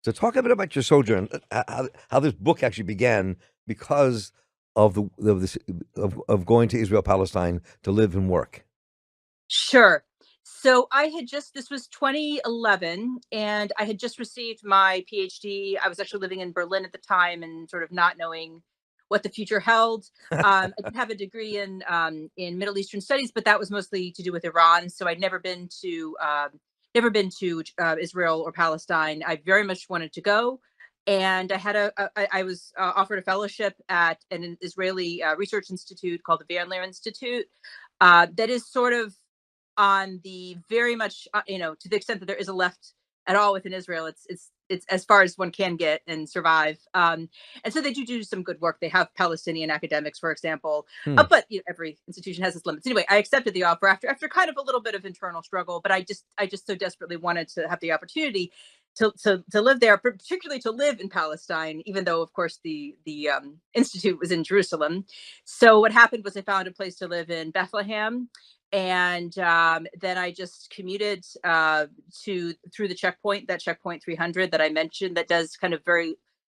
So talk a bit about your sojourn, how this book actually began because of going to Israel, Palestine to live and work. Sure. So this was 2011, and I had just received my PhD. I was actually living in Berlin at the time and sort of not knowing what the future held. I did have a degree in Middle Eastern studies, but that was mostly to do with Iran. So I'd never been to Israel or Palestine. I very much wanted to go, and I was offered a fellowship at an Israeli research institute called the Van Leer Institute. That is sort of on the very much to the extent that there is a left at all within Israel. It's as far as one can get and survive. And so they do some good work. They have Palestinian academics, for example, but every institution has its limits. Anyway, I accepted the offer after kind of a little bit of internal struggle, but I just so desperately wanted to have the opportunity to live there, particularly to live in Palestine, even though, of course, the institute was in Jerusalem. So what happened was I found a place to live in Bethlehem. And then I just commuted through the checkpoint, that Checkpoint 300 that I mentioned, that does kind of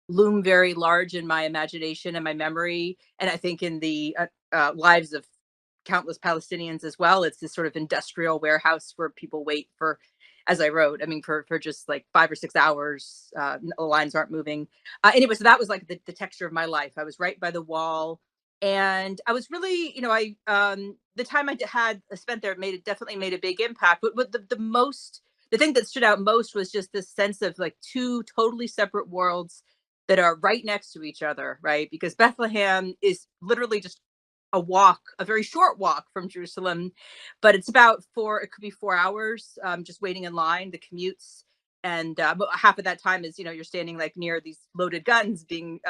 loom very large in my imagination and my memory, and I think in the lives of countless Palestinians as well. It's this sort of industrial warehouse where people wait for, as I wrote, for just like 5 or 6 hours. The lines aren't moving. Anyway, so that was like the texture of my life. I was right by the wall. And I was really, the time I had spent there definitely made a big impact. But the thing that stood out most was just this sense of like two totally separate worlds that are right next to each other, right? Because Bethlehem is literally just a very short walk from Jerusalem, but it's about it could be 4 hours just waiting in line, the commutes. And half of that time is, you're standing like near these loaded guns being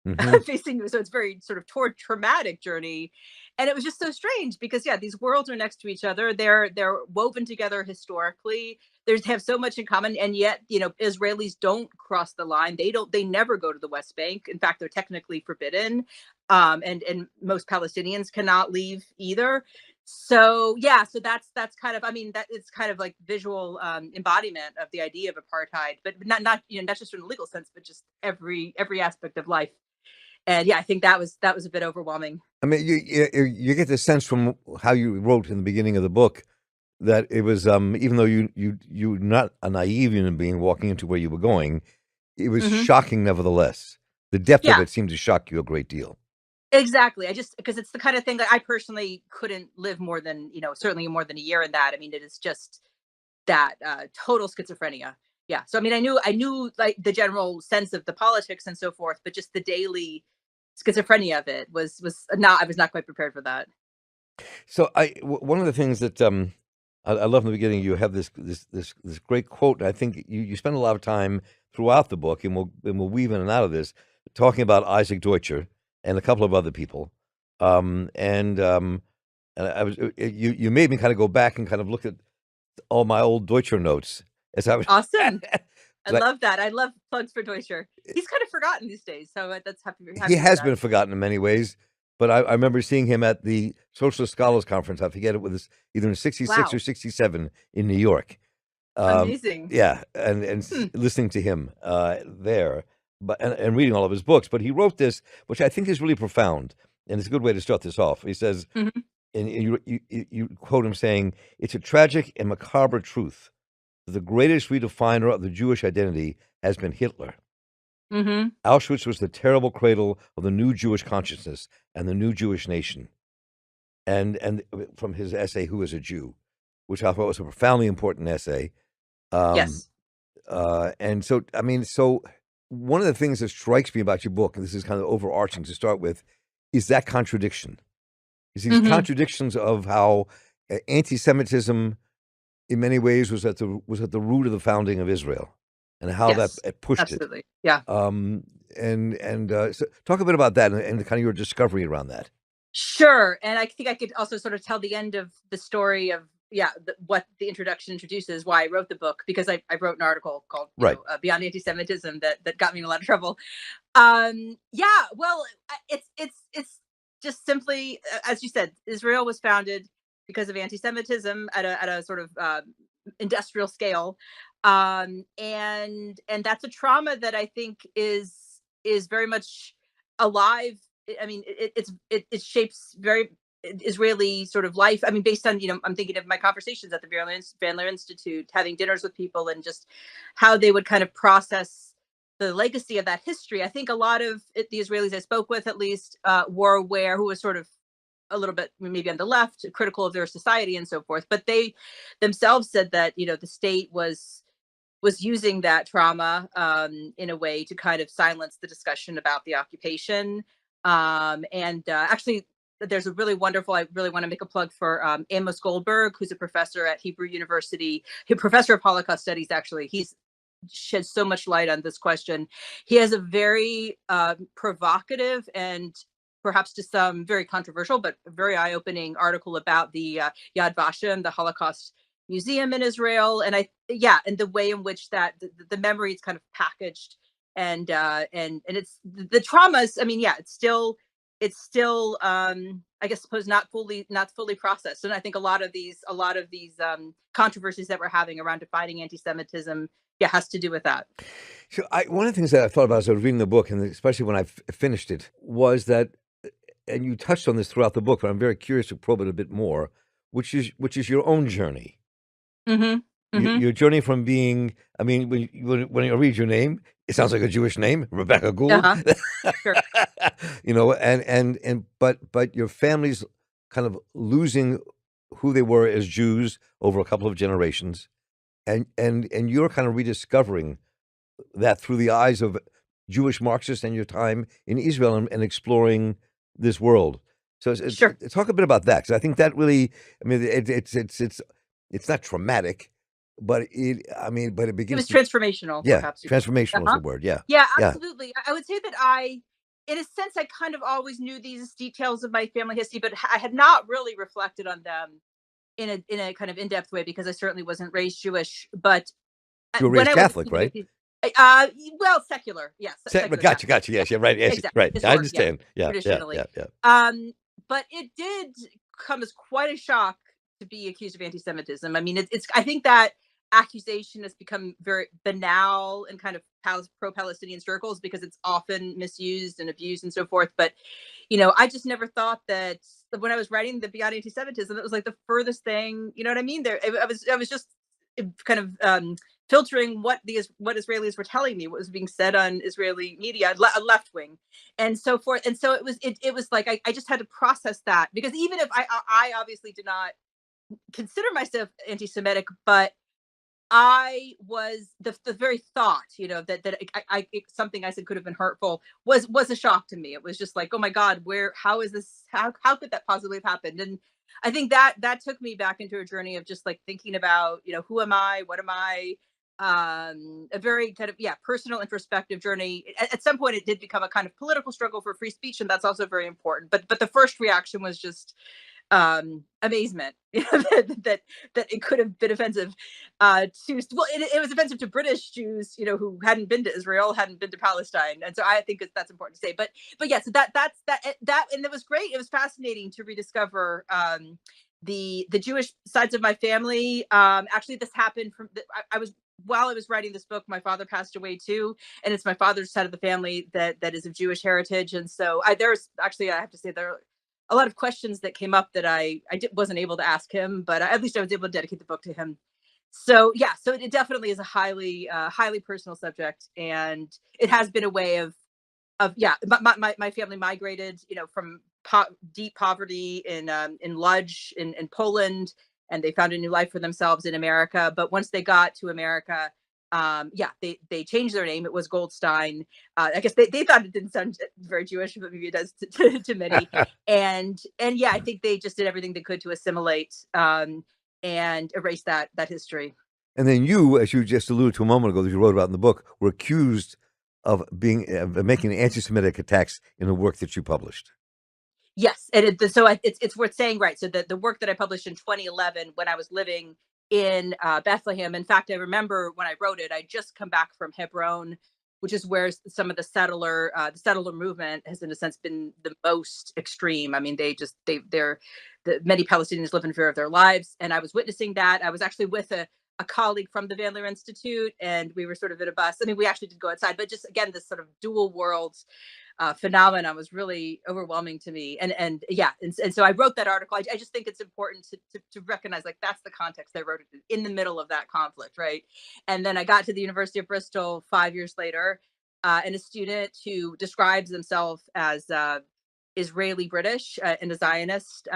Mhm. facing, so it's very sort of traumatic journey. And it was just so strange because yeah, these worlds are next to each other. They're woven together historically. There's have so much in common, and yet Israelis don't cross the line. They never go to the West Bank. In fact, they're technically forbidden, and most Palestinians cannot leave either. So yeah, so that's kind of, I mean, that it's kind of like visual embodiment of the idea of apartheid, but not not just in a legal sense, but just every aspect of life. And yeah, I think that was a bit overwhelming. I mean, you get the sense from how you wrote in the beginning of the book that it was even though you're not a naive human being walking into where you were going, it was Mhm. shocking nevertheless. The depth of Yeah. it seemed to shock you a great deal. Exactly. I just, because it's the kind of thing that I personally couldn't live more than, certainly more than a year in that. I mean, it is just that total schizophrenia. Yeah. So I mean, I knew like the general sense of the politics and so forth, but just the daily schizophrenia of it was not. I was not quite prepared for that. So one of the things that I love in the beginning, you have this great quote, and I think you spend a lot of time throughout the book, and we'll weave in and out of this, talking about Isaac Deutscher and a couple of other people, and I was you made me kind of go back and kind of look at all my old Deutscher notes as I was. Awesome. I Like, love that. I love plugs for Deutscher. He's kind of forgotten these days, so that's happy. he has for been that. forgotten in many ways, but I remember seeing him at the Socialist Scholars Conference. I forget it was either in '66 Wow. or '67 in New York. Amazing. Yeah, and listening to him there, and reading all of his books. But he wrote this, which I think is really profound, and it's a good way to start this off. He says, Mhm. and you quote him saying, "It's a tragic and macabre truth that the greatest redefiner of the Jewish identity has been Hitler. Mhm. Auschwitz was the terrible cradle of the new Jewish consciousness and the new Jewish nation." And from his essay, "Who is a Jew?" which I thought was a profoundly important essay. Yes. And so, I mean, so one of the things that strikes me about your book, and this is kind of overarching to start with, is that contradiction. Is these Mhm. contradictions of how anti-Semitism, in many ways, was at the root of the founding of Israel, and how Yes. that pushed Absolutely. it. Yeah. So talk a bit about that and kind of your discovery around that. Sure. And I think I could also sort of tell the end of the story of, yeah, what the introduction introduces, why I wrote the book, because I wrote an article called Right. Beyond Anti-Semitism that got me in a lot of trouble. Yeah, well, it's just simply, as you said, Israel was founded because of anti-Semitism at a sort of industrial scale, and that's a trauma that I think is very much alive. I mean, it shapes very Israeli sort of life. I mean, based on, I'm thinking of my conversations at the Van Leer Institute, having dinners with people, and just how they would kind of process the legacy of that history. I think a lot of the Israelis I spoke with, at least, were aware, who was sort of a little bit maybe on the left, critical of their society and so forth. But they themselves said that the state was using that trauma in a way to kind of silence the discussion about the occupation. And actually, there's a really wonderful, I really want to make a plug for Amos Goldberg, who's a professor at Hebrew University, a professor of Holocaust studies, actually. He's shed so much light on this question. He has a very provocative and perhaps to some very controversial, but very eye-opening article about the Yad Vashem, the Holocaust Museum in Israel, and and the way in which that the memory is kind of packaged, and it's the traumas. I mean, yeah, it's still I guess suppose not fully processed, and I think a lot of these controversies that we're having around defining anti-Semitism, has to do with that. So one of the things that I thought about as I was reading the book, and especially when I finished it, was that, and you touched on this throughout the book, but I'm very curious to probe it a bit more, which is your own journey. Mm-hmm. Mm-hmm. Your journey from being, I mean, when I read your name, it sounds like a Jewish name, Rebecca Gould. Uh-huh. Sure. But your family's kind of losing who they were as Jews over a couple of generations, and you're kind of rediscovering that through the eyes of Jewish Marxists and your time in Israel, and exploring this world. So Sure. Talk a bit about that, because I think that really, I mean, it's not traumatic, but it begins. It was transformational. Yeah, Perhaps. transformational is the word. Yeah. Yeah, Yeah. absolutely. I would say that I in a sense, I kind of always knew these details of my family history, but I had not really reflected on them in a kind of in-depth way because I certainly wasn't raised Jewish. But You were when raised I was Catholic, right? well, secular, yes, secular Gotcha, Catholic. gotcha. Yes, yeah, right. Yes, Exactly. right. I Historic, understand. Yeah, yeah, traditionally. yeah, yeah. But it did come as quite a shock to be accused of anti-Semitism. I mean, it's I think that accusation has become very banal in kind of pro-Palestinian circles because it's often misused and abused and so forth. But, I just never thought that when I was writing the Beyond Anti-Semitism, it was like the furthest thing, you know what I mean? I was just kind of filtering what Israelis were telling me, what was being said on Israeli media, left wing, and so forth. And so it was like I just had to process that because even if I obviously did not consider myself anti-Semitic, but I was the very thought, that something I said could have been hurtful was a shock to me. It was just like, oh my God, how is this? How could that possibly have happened? And I think that took me back into a journey of just like thinking about, who am I? What am I? A very kind of personal introspective journey. At some point, it did become a kind of political struggle for free speech, and that's also very important. But the first reaction was just amazement that it could have been offensive to it was offensive to British Jews who hadn't been to Israel, hadn't been to Palestine, and so I think that's important to say. But yeah, so that's and it was great. It was fascinating to rediscover the Jewish sides of my family. Actually, this happened while I was writing this book, my father passed away too, and it's my father's side of the family that is of Jewish heritage, and so I have to say there are a lot of questions that came up that I wasn't able to ask him, but at least I was able to dedicate the book to him. So yeah, so it definitely is a highly personal subject, and it has been a way of my family migrated, from deep poverty in Lodz in Poland, and they found a new life for themselves in America. But once they got to America, they changed their name. It was Goldstein. I guess they thought it didn't sound very Jewish, but maybe it does to many. and I think they just did everything they could to assimilate and erase that history. And then you, as you just alluded to a moment ago, that you wrote about in the book, were accused of making anti-Semitic attacks in the work that you published. Yes, and it's worth saying, right? So the work that I published in 2011, when I was living in Bethlehem. In fact, I remember when I wrote it, I just come back from Hebron, which is where some of the settler movement has, in a sense, been the most extreme. I mean, many Palestinians live in fear of their lives, and I was witnessing that. I was actually with a colleague from the Van Leer Institute, and we were sort of in a bus. I mean, we actually did go outside, but just again, this sort of dual worlds phenomenon was really overwhelming to me. And so I wrote that article. I just think it's important to recognize, like, that's the context I wrote it in the middle of that conflict, right? And then I got to the University of Bristol 5 years later, and a student who describes himself as Israeli British and a Zionist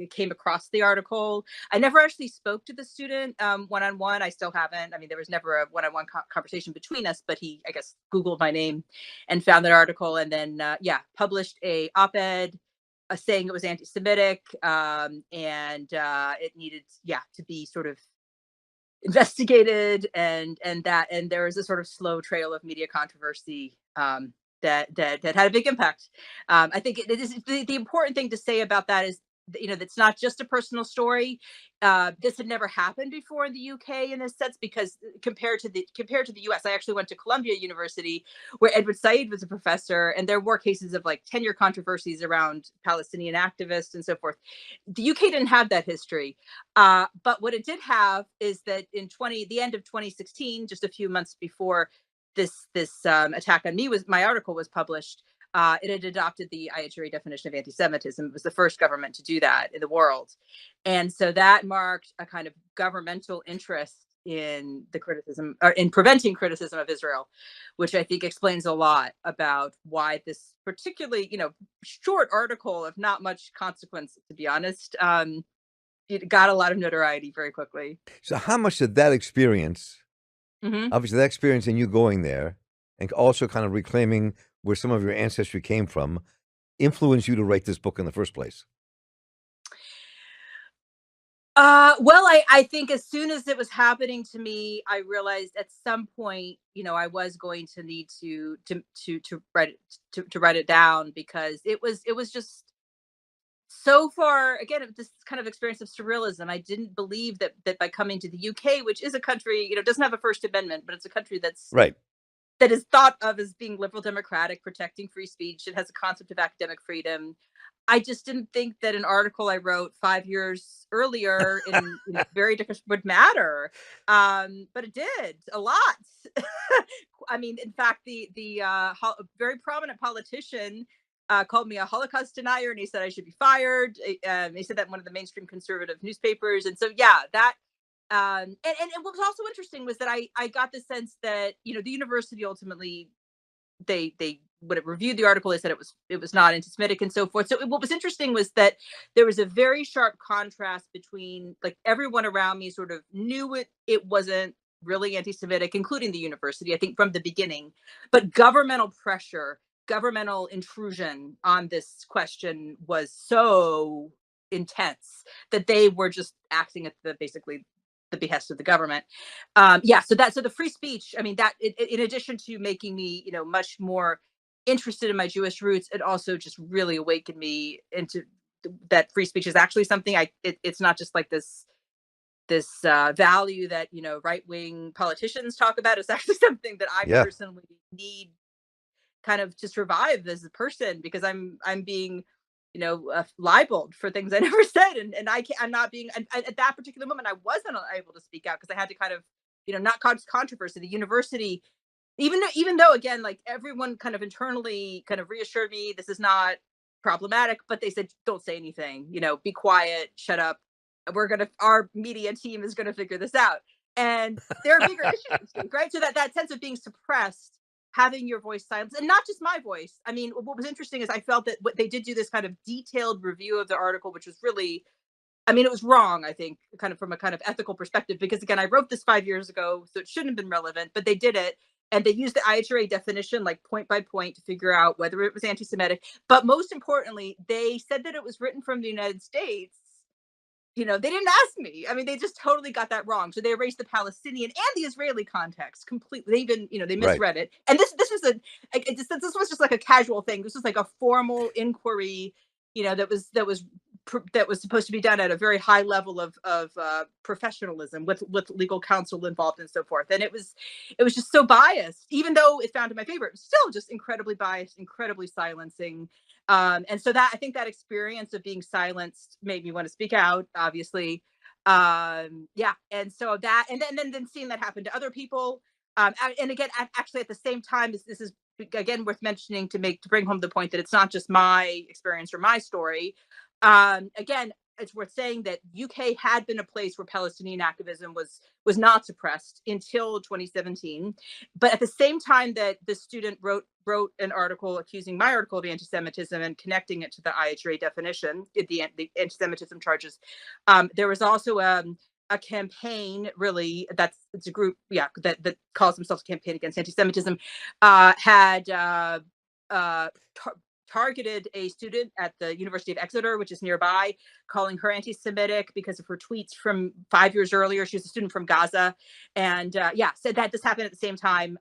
came across the article. I never actually spoke to the student one-on-one. I still haven't. I mean, there was never a one-on-one conversation between us, but he, I guess, Googled my name and found that article, and then published a op-ed saying it was anti-Semitic, and it needed to be sort of investigated, and there was a sort of slow trail of media controversy that had a big impact. I think it is the important thing to say about that is, that's not just a personal story. This had never happened before in the UK in this sense, because compared to the US, I actually went to Columbia University, where Edward Said was a professor, and there were cases of like tenure controversies around Palestinian activists and so forth. The UK didn't have that history, but what it did have is that in the end of 2016, just a few months before this attack on me, my article was published, it had adopted the IHRA definition of anti-Semitism. It was the first government to do that in the world. And so that marked a kind of governmental interest in the criticism, or in preventing criticism of Israel, which I think explains a lot about why this particularly, short article of not much consequence, to be honest, it got a lot of notoriety very quickly. So how much did that experience, obviously that experience and you going there, and also kind of reclaiming where some of your ancestry came from, influence you to write this book in the first place? Well, I think as soon as it was happening to me, I realized at some point, I was going to need to write it to write it down, because it was just so far, again, this kind of experience of surrealism. I didn't believe that by coming to the UK, which is a country, doesn't have a First Amendment, but it's a country Right. that is thought of as being liberal democratic, protecting free speech. It has a concept of academic freedom. I just didn't think that an article I wrote 5 years earlier in very different would matter. But it did a lot. I mean, in fact, the very prominent politician called me a Holocaust denier, and he said I should be fired. He said that in one of the mainstream conservative newspapers. And so, yeah, that. And what was also interesting was that I got the sense that, the university ultimately, they when it reviewed the article, they said it was not anti-Semitic and so forth. So what was interesting was that there was a very sharp contrast between, like, everyone around me sort of knew it wasn't really anti-Semitic, including the university, I think, from the beginning, but governmental pressure, governmental intrusion on this question was so intense that they were just acting at basically the behest of the government. So the free speech, I mean, that in addition to making me, much more interested in my Jewish roots, it also just really awakened me into that free speech is actually something it's not just like this value that, right-wing politicians talk about. It's actually something that I personally need kind of to survive as a person, because I'm being, libeled for things I never said. And I'm not being, at that particular moment, I wasn't able to speak out because I had to kind of, not cause controversy. The university, even though, again, like, everyone kind of internally kind of reassured me this is not problematic, but they said, don't say anything, be quiet, shut up. Our media team is going to figure this out. And there are bigger issues, right? So that sense of being suppressed, having your voice silenced, and not just my voice. I mean, what was interesting is I felt that they did do this kind of detailed review of the article, which was really, I mean, it was wrong, I think, kind of from a kind of ethical perspective, because, again, I wrote this 5 years ago, so it shouldn't have been relevant, but they did it. And they used the IHRA definition, like, point by point, to figure out whether it was anti-Semitic. But most importantly, they said that it was written from the United States. They didn't ask me. I mean, they just totally got that wrong. So they erased the Palestinian and the Israeli context completely. They even, they misread it. And this was this was just like a casual thing. This was like a formal inquiry, that was supposed to be done at a very high level of professionalism with legal counsel involved and so forth. And it was just so biased, even though it found in my favor. It was still just incredibly biased, incredibly silencing. And so that, I think, that experience of being silenced made me want to speak out, obviously. And so that, and then seeing that happen to other people. And again, actually, at the same time, this is again worth mentioning to bring home the point that it's not just my experience or my story. Again, it's worth saying that UK had been a place where Palestinian activism was not suppressed until 2017. But at the same time that the student wrote an article accusing my article of anti-Semitism and connecting it to the IHRA definition, the anti-Semitism charges, there was also a campaign, really, it's a group, that calls themselves Campaign Against Anti-Semitism, had targeted a student at the University of Exeter, which is nearby, calling her anti-Semitic because of her tweets from 5 years earlier. She was a student from Gaza, and said that this happened at the same time.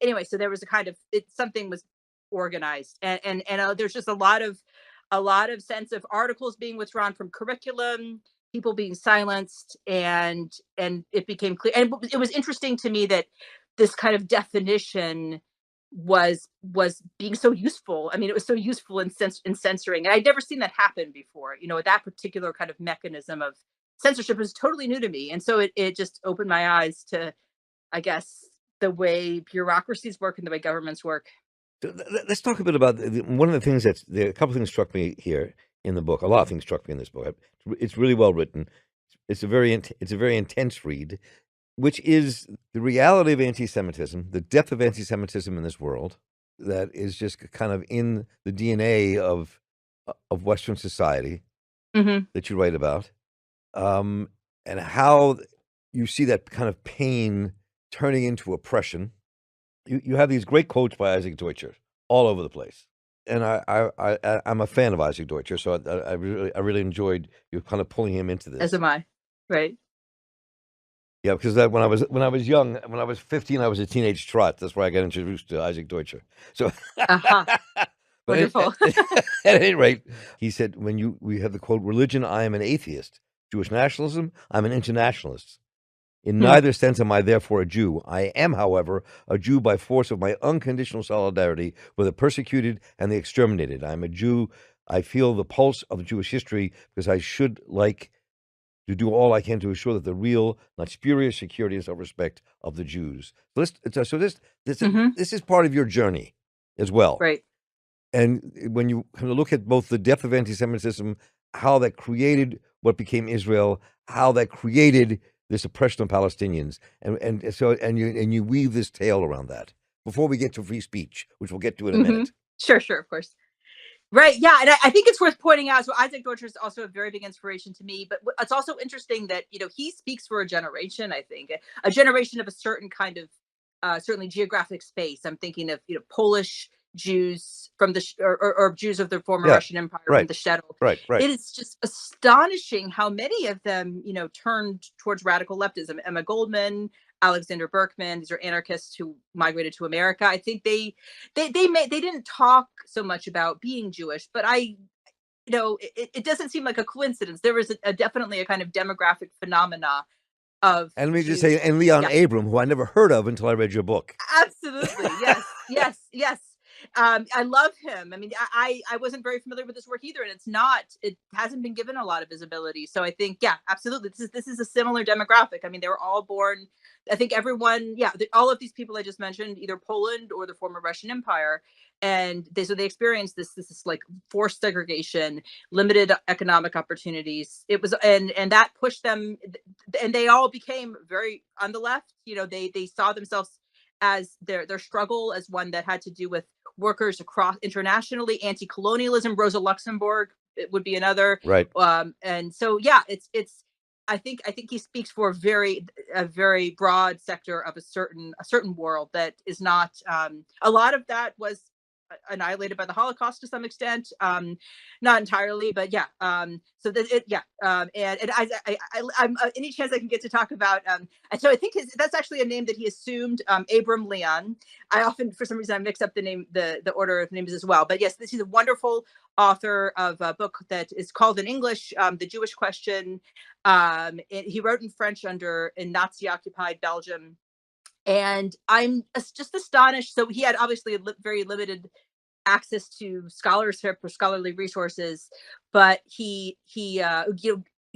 Anyway, so there was a kind of something was organized, and there's just a lot of sense of articles being withdrawn from curriculum, people being silenced, and it became clear. And it was interesting to me that this kind of definition was being so useful. I mean, it was so useful in censoring, and I'd never seen that happen before. That particular kind of mechanism of censorship was totally new to me, and so it just opened my eyes to, I guess, the way bureaucracies work and the way governments work. Let's talk a bit about one of the things a couple of things struck me here in the book. A lot of things struck me in this book. It's really well written. It's a very intense read, which is the reality of anti-Semitism, the depth of anti-Semitism in this world that is just kind of in the DNA of Western society that you write about, and how you see that kind of pain turning into oppression. You have these great quotes by Isaac Deutscher all over the place, and I'm a fan of Isaac Deutscher, so I really enjoyed you kind of pulling him into this. As am I. Right. Yeah, because when I was young, when I was 15, I was a teenage trot. That's where I got introduced to Isaac Deutscher. So, Uh-huh. but Wonderful. at any rate, he said, we have the quote, "Religion, I am an atheist. Jewish nationalism, I'm an internationalist. In Hmm. neither sense am I therefore a Jew. I am, however, a Jew by force of my unconditional solidarity with the persecuted and the exterminated. I'm a Jew. I feel the pulse of Jewish history because I should like to do all I can to ensure that the real, not spurious security and self-respect of the Jews." So this is part of your journey as well. Right. And when you kind of look at both the depth of anti-Semitism, how that created what became Israel, how that created this oppression of Palestinians, and you weave this tale around that before we get to free speech, which we'll get to in a minute. Sure, of course. Right. Yeah. And I think it's worth pointing out. So Isaac Deutscher is also a very big inspiration to me. But it's also interesting that, he speaks for a generation, I think, a generation of a certain kind of certainly geographic space. I'm thinking of, Polish Jews from or Jews of the former Yeah, Russian Empire from right, the shtetl. right. It is just astonishing how many of them, turned towards radical leftism. Emma Goldman, Alexander Berkman, these are anarchists who migrated to America. I think they didn't talk so much about being Jewish, but it doesn't seem like a coincidence. There was definitely a kind of demographic phenomena of And let me just Jews. say, and Leon Yeah. Abram, who I never heard of until I read your book. Absolutely. Yes. Yes. I love him. I mean, I wasn't very familiar with his work either, and it hasn't been given a lot of visibility. So I think, yeah, absolutely. This is a similar demographic. I mean, they were all born, I think everyone, yeah, all of these people I just mentioned, either Poland or the former Russian Empire. And they experienced this like forced segregation, limited economic opportunities. It was, and that pushed them, and they all became very on the left. They saw themselves as their struggle as one that had to do with workers across internationally, anti-colonialism. Rosa Luxemburg, it would be another. Right. And so, yeah, it's. I think he speaks for a very broad sector of a certain world that is not. A lot of that was annihilated by the Holocaust to some extent, not entirely, but yeah. So that it, yeah. And I'm any chance I can get to talk about. And so I think that's actually a name that he assumed, Abram Leon. I often, for some reason, I mix up the name, the order of names as well. But yes, this is a wonderful author of a book that is called in English, "The Jewish Question." He wrote in French in Nazi-occupied Belgium. And I'm just astonished. So he had obviously very limited access to scholarship or scholarly resources, but he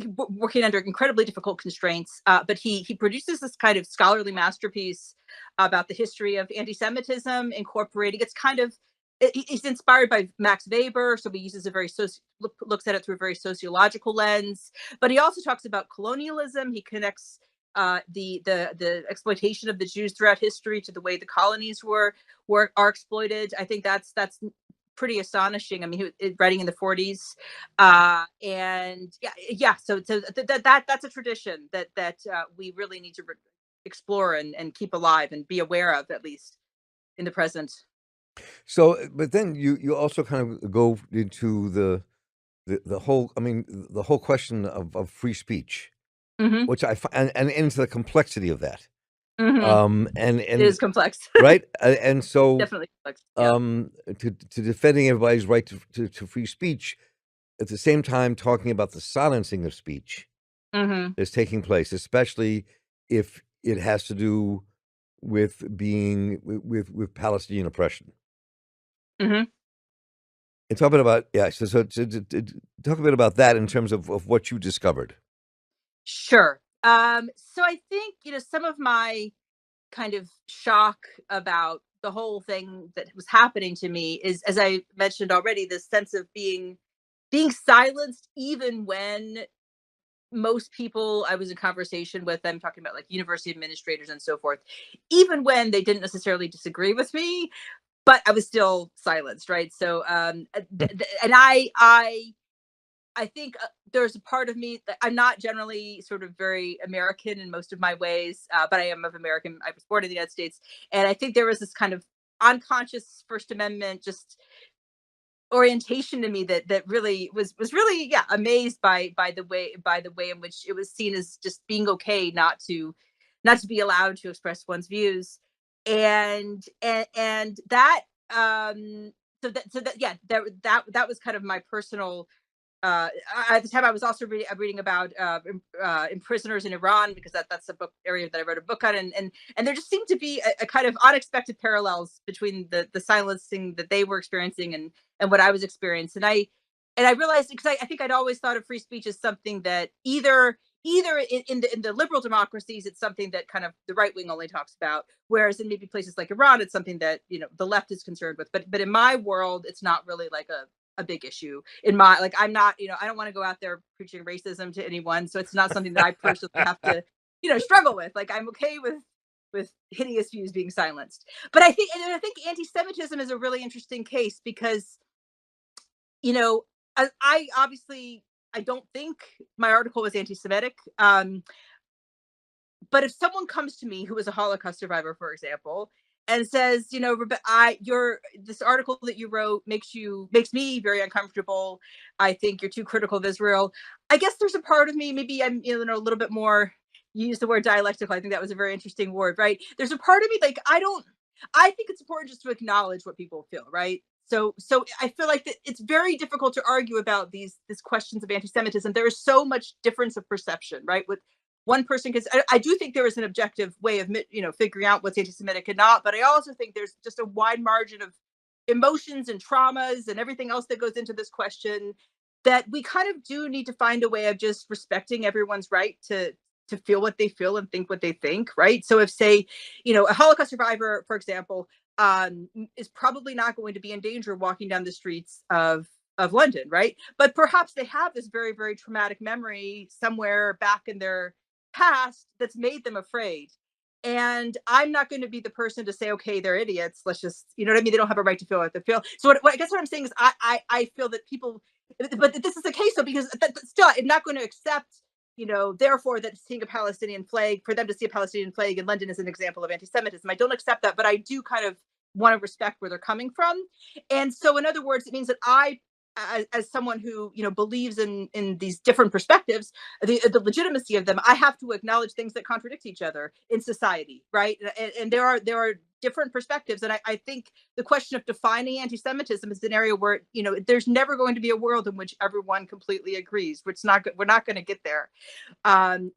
working under incredibly difficult constraints. But he produces this kind of scholarly masterpiece about the history of anti-Semitism, incorporating. It's kind of he's inspired by Max Weber, so he uses looks at it through a very sociological lens. But he also talks about colonialism. He connects the exploitation of the Jews throughout history to the way the colonies are exploited. I think that's pretty astonishing. I mean, he was writing in the 40s, and yeah. So that's a tradition that we really need to explore and keep alive and be aware of, at least in the present. So, but then you also kind of go into the whole, I mean, the whole question of free speech, Mm-hmm. which I find, and into the complexity of that. Mm-hmm. And It is complex. right? And so, Definitely complex. Yeah. to defending everybody's right to free speech, at the same time talking about the silencing of speech Mm-hmm. that's taking place, especially if it has to do with being with Palestinian oppression. Mm-hmm. And talk a bit about, yeah, so talk a bit about that in terms of what you discovered. Sure. So I think, some of my kind of shock about the whole thing that was happening to me is, as I mentioned already, this sense of being silenced, even when most people I was in conversation with, I'm talking about like university administrators and so forth, even when they didn't necessarily disagree with me, but I was still silenced, right? So, and I think there's a part of me that I'm not generally sort of very American in most of my ways, but I am of American. I was born in the United States, and I think there was this kind of unconscious First Amendment, just orientation to me that really was really amazed by the way in which it was seen as just being okay not to be allowed to express one's views. And that that was kind of my personal at the time. I was also reading about prisoners in Iran, because that's a book area that I wrote a book on, and there just seemed to be a kind of unexpected parallels between the silencing that they were experiencing and what I was experiencing. And I realized, because I think I'd always thought of free speech as something that either in the liberal democracies, it's something that kind of the right wing only talks about, whereas in maybe places like Iran, it's something that the left is concerned with. But in my world, it's not really like a big issue in my, like, I'm not, I don't want to go out there preaching racism to anyone, so it's not something that I personally have to struggle with. Like, I'm okay with hideous views being silenced. But I think anti-Semitism is a really interesting case, because I obviously, I don't think my article was anti-Semitic. But if someone comes to me who is a Holocaust survivor, for example, and says, this article that you wrote makes me very uncomfortable. I think you're too critical of Israel. I guess there's a part of me, maybe I'm a little bit more, you used the word dialectical. I think that was a very interesting word, right? There's a part of me, like, I think it's important just to acknowledge what people feel, right? So I feel like that it's very difficult to argue about these questions of anti-Semitism. There is so much difference of perception, right? With one person, because I do think there is an objective way of figuring out what's anti-Semitic and not, but I also think there's just a wide margin of emotions and traumas and everything else that goes into this question, that we kind of do need to find a way of just respecting everyone's right to feel what they feel and think what they think, right? So if, say, a Holocaust survivor, for example, is probably not going to be in danger walking down the streets of London, right? But perhaps they have this very, very traumatic memory somewhere back in their past that's made them afraid. And I'm not going to be the person to say, okay, they're idiots. Let's just, you know what I mean? They don't have a right to feel what they feel. So I guess what I'm saying is I feel that people, but this is the case, though, because still, I'm not going to accept, therefore, that seeing a Palestinian flag, for them to see a Palestinian flag in London is an example of anti-Semitism. I don't accept that, but I do kind of want to respect where they're coming from. And so, in other words, it means that I, as someone who believes in these different perspectives, the legitimacy of them, I have to acknowledge things that contradict each other in society, right? And there are different perspectives, and I think the question of defining anti-Semitism is an area where there's never going to be a world in which everyone completely agrees. We're not going to get there. And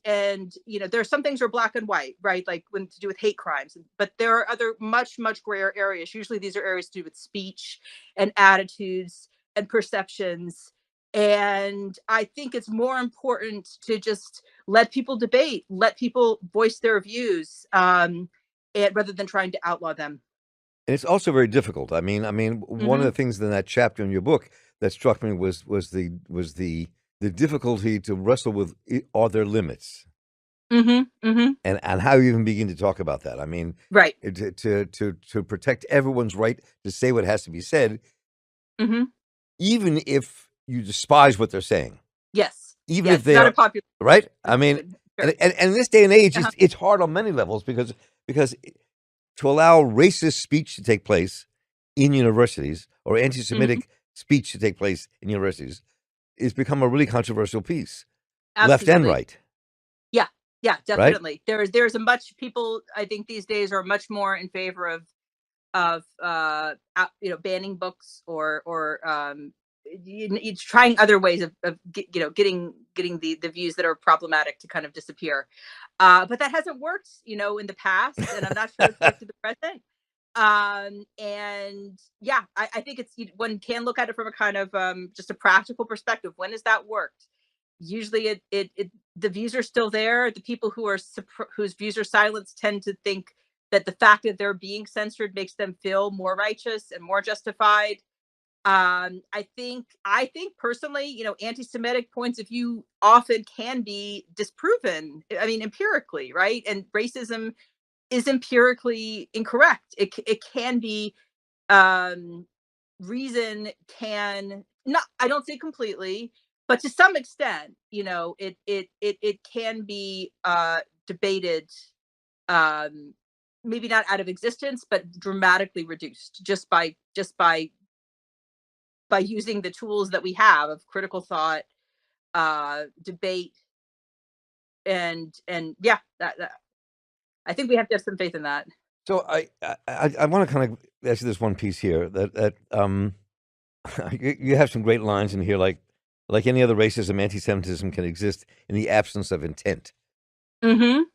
there are some things are black and white, right? Like when to do with hate crimes, but there are other much grayer areas. Usually these are areas to do with speech and attitudes and perceptions. And I think it's more important to just let people debate, let people voice their views, rather than trying to outlaw them. And it's also very difficult. I mean, one of the things in that chapter in your book that struck me was the difficulty to wrestle with, are there limits? And how you even begin to talk about that. I mean, right. To protect everyone's right to say what has to be said, even if you despise what they're saying. Yes. Even if they are popular, right. I mean, and in this day and age, it's hard on many levels, because to allow racist speech to take place in universities, or anti-Semitic speech to take place in universities, is become a really controversial piece. Absolutely. Left and right. Yeah, definitely. Right? There's a much, people, I think these days are much more in favor of banning books or trying other ways of getting the views that are problematic to kind of disappear. But that hasn't worked, in the past, and I'm not sure it's worked in the present. And yeah, I think one can look at it from a kind of just a practical perspective. When has that worked? Usually the views are still there. The people whose views are silenced tend to think that the fact that they're being censored makes them feel more righteous and more justified. I think personally, anti-Semitic points of view often can be disproven. I mean, empirically, right? And racism is empirically incorrect. It can be, reason can not, I don't say completely, but to some extent, it can be debated, maybe not out of existence, but dramatically reduced just by by using the tools that we have of critical thought, debate, and yeah, that I think we have to have some faith in that. So I want to kind of ask you this one piece here that you have some great lines in here, like any other racism, anti-Semitism can exist in the absence of intent. And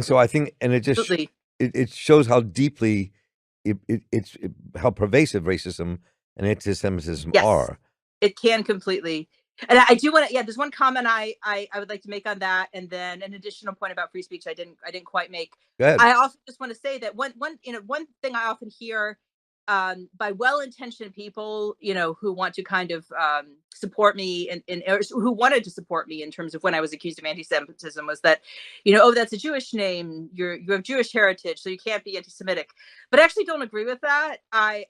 so I think, and it just it shows how deeply it's how pervasive racism and anti-Semitism are. It can completely. And I do want to, there's one comment I would like to make on that, and then an additional point about free speech I didn't quite make. Go ahead. I also just want to say that one thing I often hear by well-intentioned people, who want to kind of support me or who wanted to support me in terms of when I was accused of anti-Semitism, was that, oh, that's a Jewish name. You have Jewish heritage, so you can't be anti-Semitic. But I actually don't agree with that. I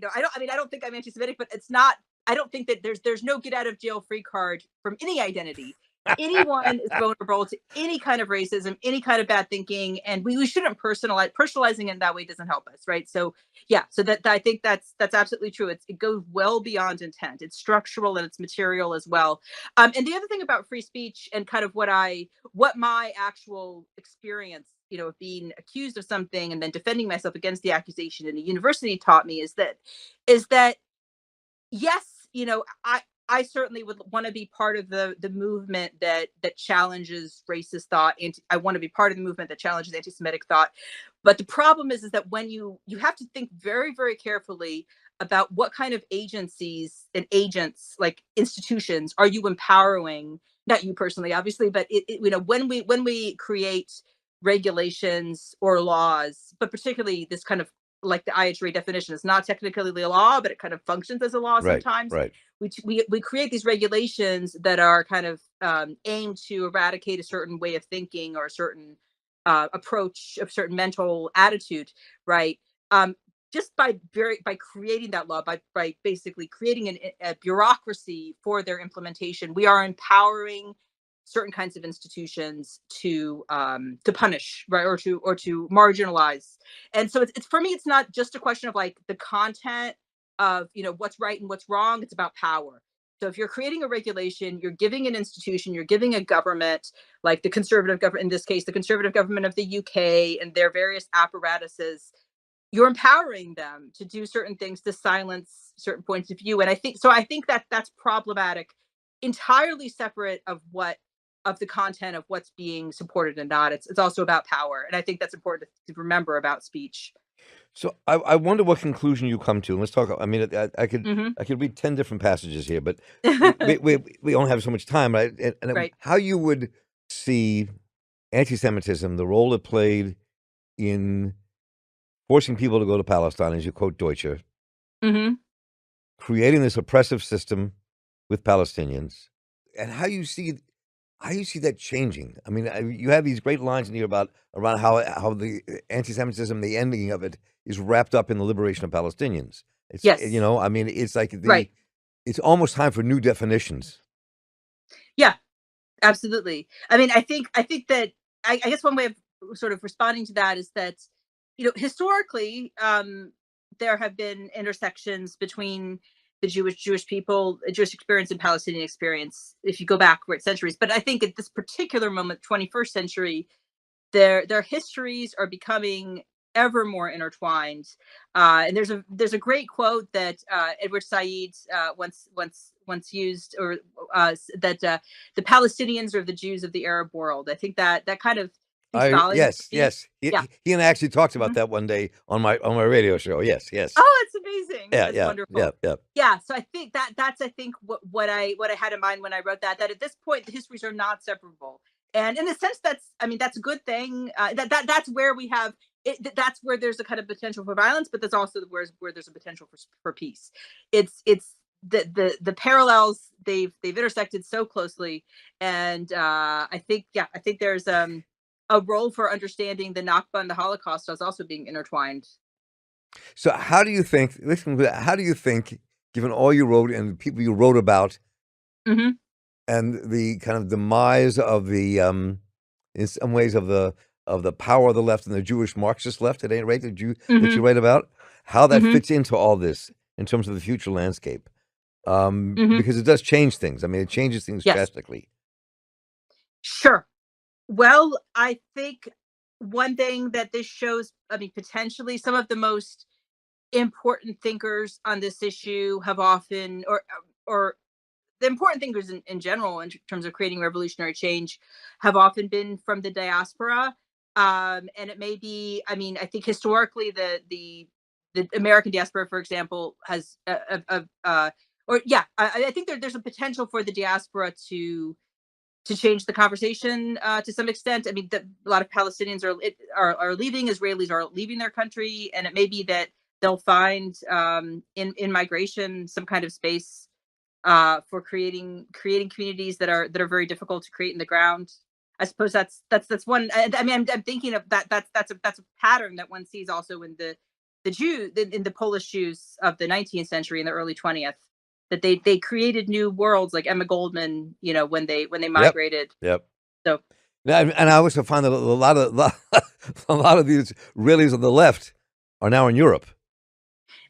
don't think I'm anti-Semitic, but it's not. I don't think that there's no get out of jail free card from any identity. Anyone is vulnerable to any kind of racism, any kind of bad thinking, and we shouldn't personalizing it that way doesn't help us, right? So that I think that's absolutely true. It goes well beyond intent. It's structural and it's material as well. And the other thing about free speech and kind of what my actual experience, of being accused of something and then defending myself against the accusation in a university taught me is that yes, I certainly would want to be part of the movement that challenges racist thought. And I want to be part of the movement that challenges anti-Semitic thought. But the problem is that when you have to think very, very carefully about what kind of agencies and agents, like institutions, are you empowering? Not you personally, obviously, but when we create regulations or laws, but particularly this kind of, like the IHRA definition, is not technically a law, but it kind of functions as a law sometimes. Right. We create these regulations that are kind of aimed to eradicate a certain way of thinking or a certain approach, a certain mental attitude, right? Just by creating that law, by basically creating a bureaucracy for their implementation, we are empowering certain kinds of institutions to punish, right, or to marginalize. And so it's for me, it's not just a question of like the content of what's right and what's wrong. It's about power. So if you're creating a regulation, you're giving an institution, you're giving a government, like the conservative government, in this case, the conservative government of the UK and their various apparatuses, you're empowering them to do certain things to silence certain points of view. And I think that's problematic, entirely separate of the content of what's being supported and not. It's also about power. And I think that's important to remember about speech. So I wonder what conclusion you come to. And let's talk. I mean, I could read 10 different passages here, but we don't have so much time, right? And right. How you would see anti-Semitism, the role it played in forcing people to go to Palestine, as you quote Deutsche, creating this oppressive system with Palestinians, and how you see that changing. I mean, you have these great lines in here around how the anti-Semitism, the ending of it, is wrapped up in the liberation of Palestinians. Yes. I mean, it's like right. It's almost time for new definitions. Yeah, absolutely. I mean, I think that I guess one way of sort of responding to that is that, historically, there have been intersections between the Jewish people, Jewish experience and Palestinian experience, if you go back centuries. But I think at this particular moment, 21st century, their histories are becoming ever more intertwined. And there's a great quote that Edward Said once used, or that the Palestinians are the Jews of the Arab world. I think that kind of yes. He and I actually talked about that one day on my radio show. Yes. Oh, it's amazing. That's wonderful. Yeah. So I think that's what I had in mind when I wrote that at this point the histories are not separable. And in a sense, that's a good thing. That's where we have it. That's where there's a kind of potential for violence, but that's also where there's a potential for peace. It's the parallels they've intersected so closely, and I think there's a role for understanding the Nakba and the Holocaust as also being intertwined. So how do you think, given all you wrote and the people you wrote about, and the kind of demise of the, in some ways of the power of the left and the Jewish Marxist left, at any rate, that you write about, how that fits into all this in terms of the future landscape? because it does change things. I mean, it changes things Yes. drastically. Sure. Well, I think one thing that this shows, I mean, potentially some of the most important thinkers on this issue have often, or the important thinkers in general, in terms of creating revolutionary change, have often been from the diaspora. And it may be, I mean, I think historically the American diaspora, for example, has, I think there's a potential for the diaspora to change the conversation to some extent. I mean, a lot of Palestinians are leaving, Israelis are leaving their country, and it may be that they'll find in migration some kind of space for creating communities that are very difficult to create in the ground. I suppose that's one. I mean, I'm thinking of that. That's a pattern that one sees also in the Jew in the Polish Jews of the 19th century and the early 20th. That they created new worlds, like Emma Goldman, you know, when they migrated. Yep. So, and I also find that a lot of these Israelis on the left are now in Europe.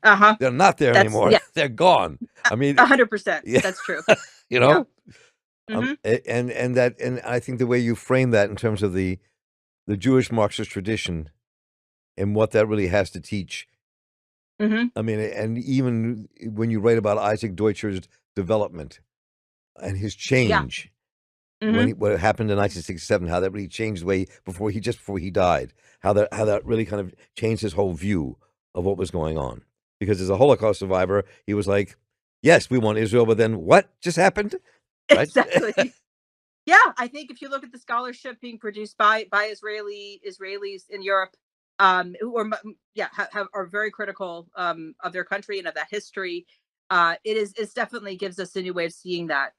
They're not there anymore. Yeah. They're gone. I mean, 100%. Yeah. That's true. You know, Mhm. and I think the way you frame that in terms of the Jewish Marxist tradition and what that really has to teach. Mhm. I mean, and even when you write about Isaac Deutscher's development and his change, what happened in 1967, how that really changed the way before he died, how that really kind of changed his whole view of what was going on. Because as a Holocaust survivor, he was like, "Yes, we want Israel, but then what just happened?" Right? Exactly. Yeah, I think if you look at the scholarship being produced by Israelis in Europe, who are very critical of their country and of that history, it definitely gives us a new way of seeing the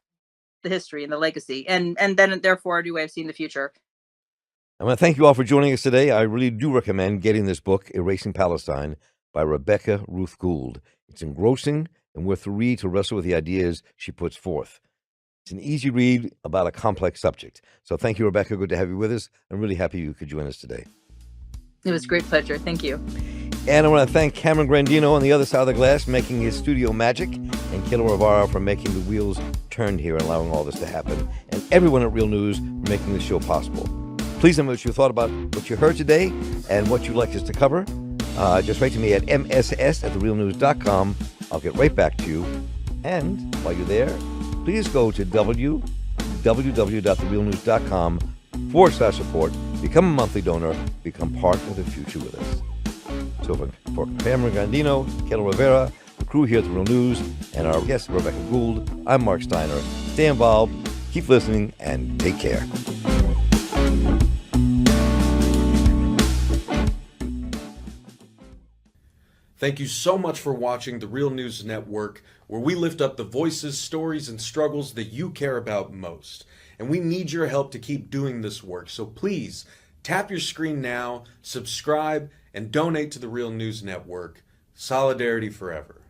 history and the legacy, and then therefore a new way of seeing the future. I want to thank you all for joining us today. I really do recommend getting this book, Erasing Palestine, by Rebecca Ruth Gould. It's engrossing and worth the read to wrestle with the ideas she puts forth. It's an easy read about a complex subject. So thank you, Rebecca. Good to have you with us. I'm really happy you could join us today. It was a great pleasure. Thank you. And I want to thank Cameron Grandino on the other side of the glass, making his studio magic, and Kilo Rivera for making the wheels turn here and allowing all this to happen, and everyone at Real News for making this show possible. Please let me know what you thought about what you heard today and what you'd like us to cover. Just write to me at mss@therealnews.com. I'll get right back to you. And while you're there, please go to www.therealnews.com/support. Become a monthly donor. Become part of the future with us. So for Cameron Grandino, Kilo Rivera, the crew here at The Real News, and our guest, Rebecca Gould, I'm Mark Steiner. Stay involved, keep listening, and take care. Thank you so much for watching The Real News Network, where we lift up the voices, stories, and struggles that you care about most. And we need your help to keep doing this work. So please, tap your screen now, subscribe, and donate to The Real News Network. Solidarity forever.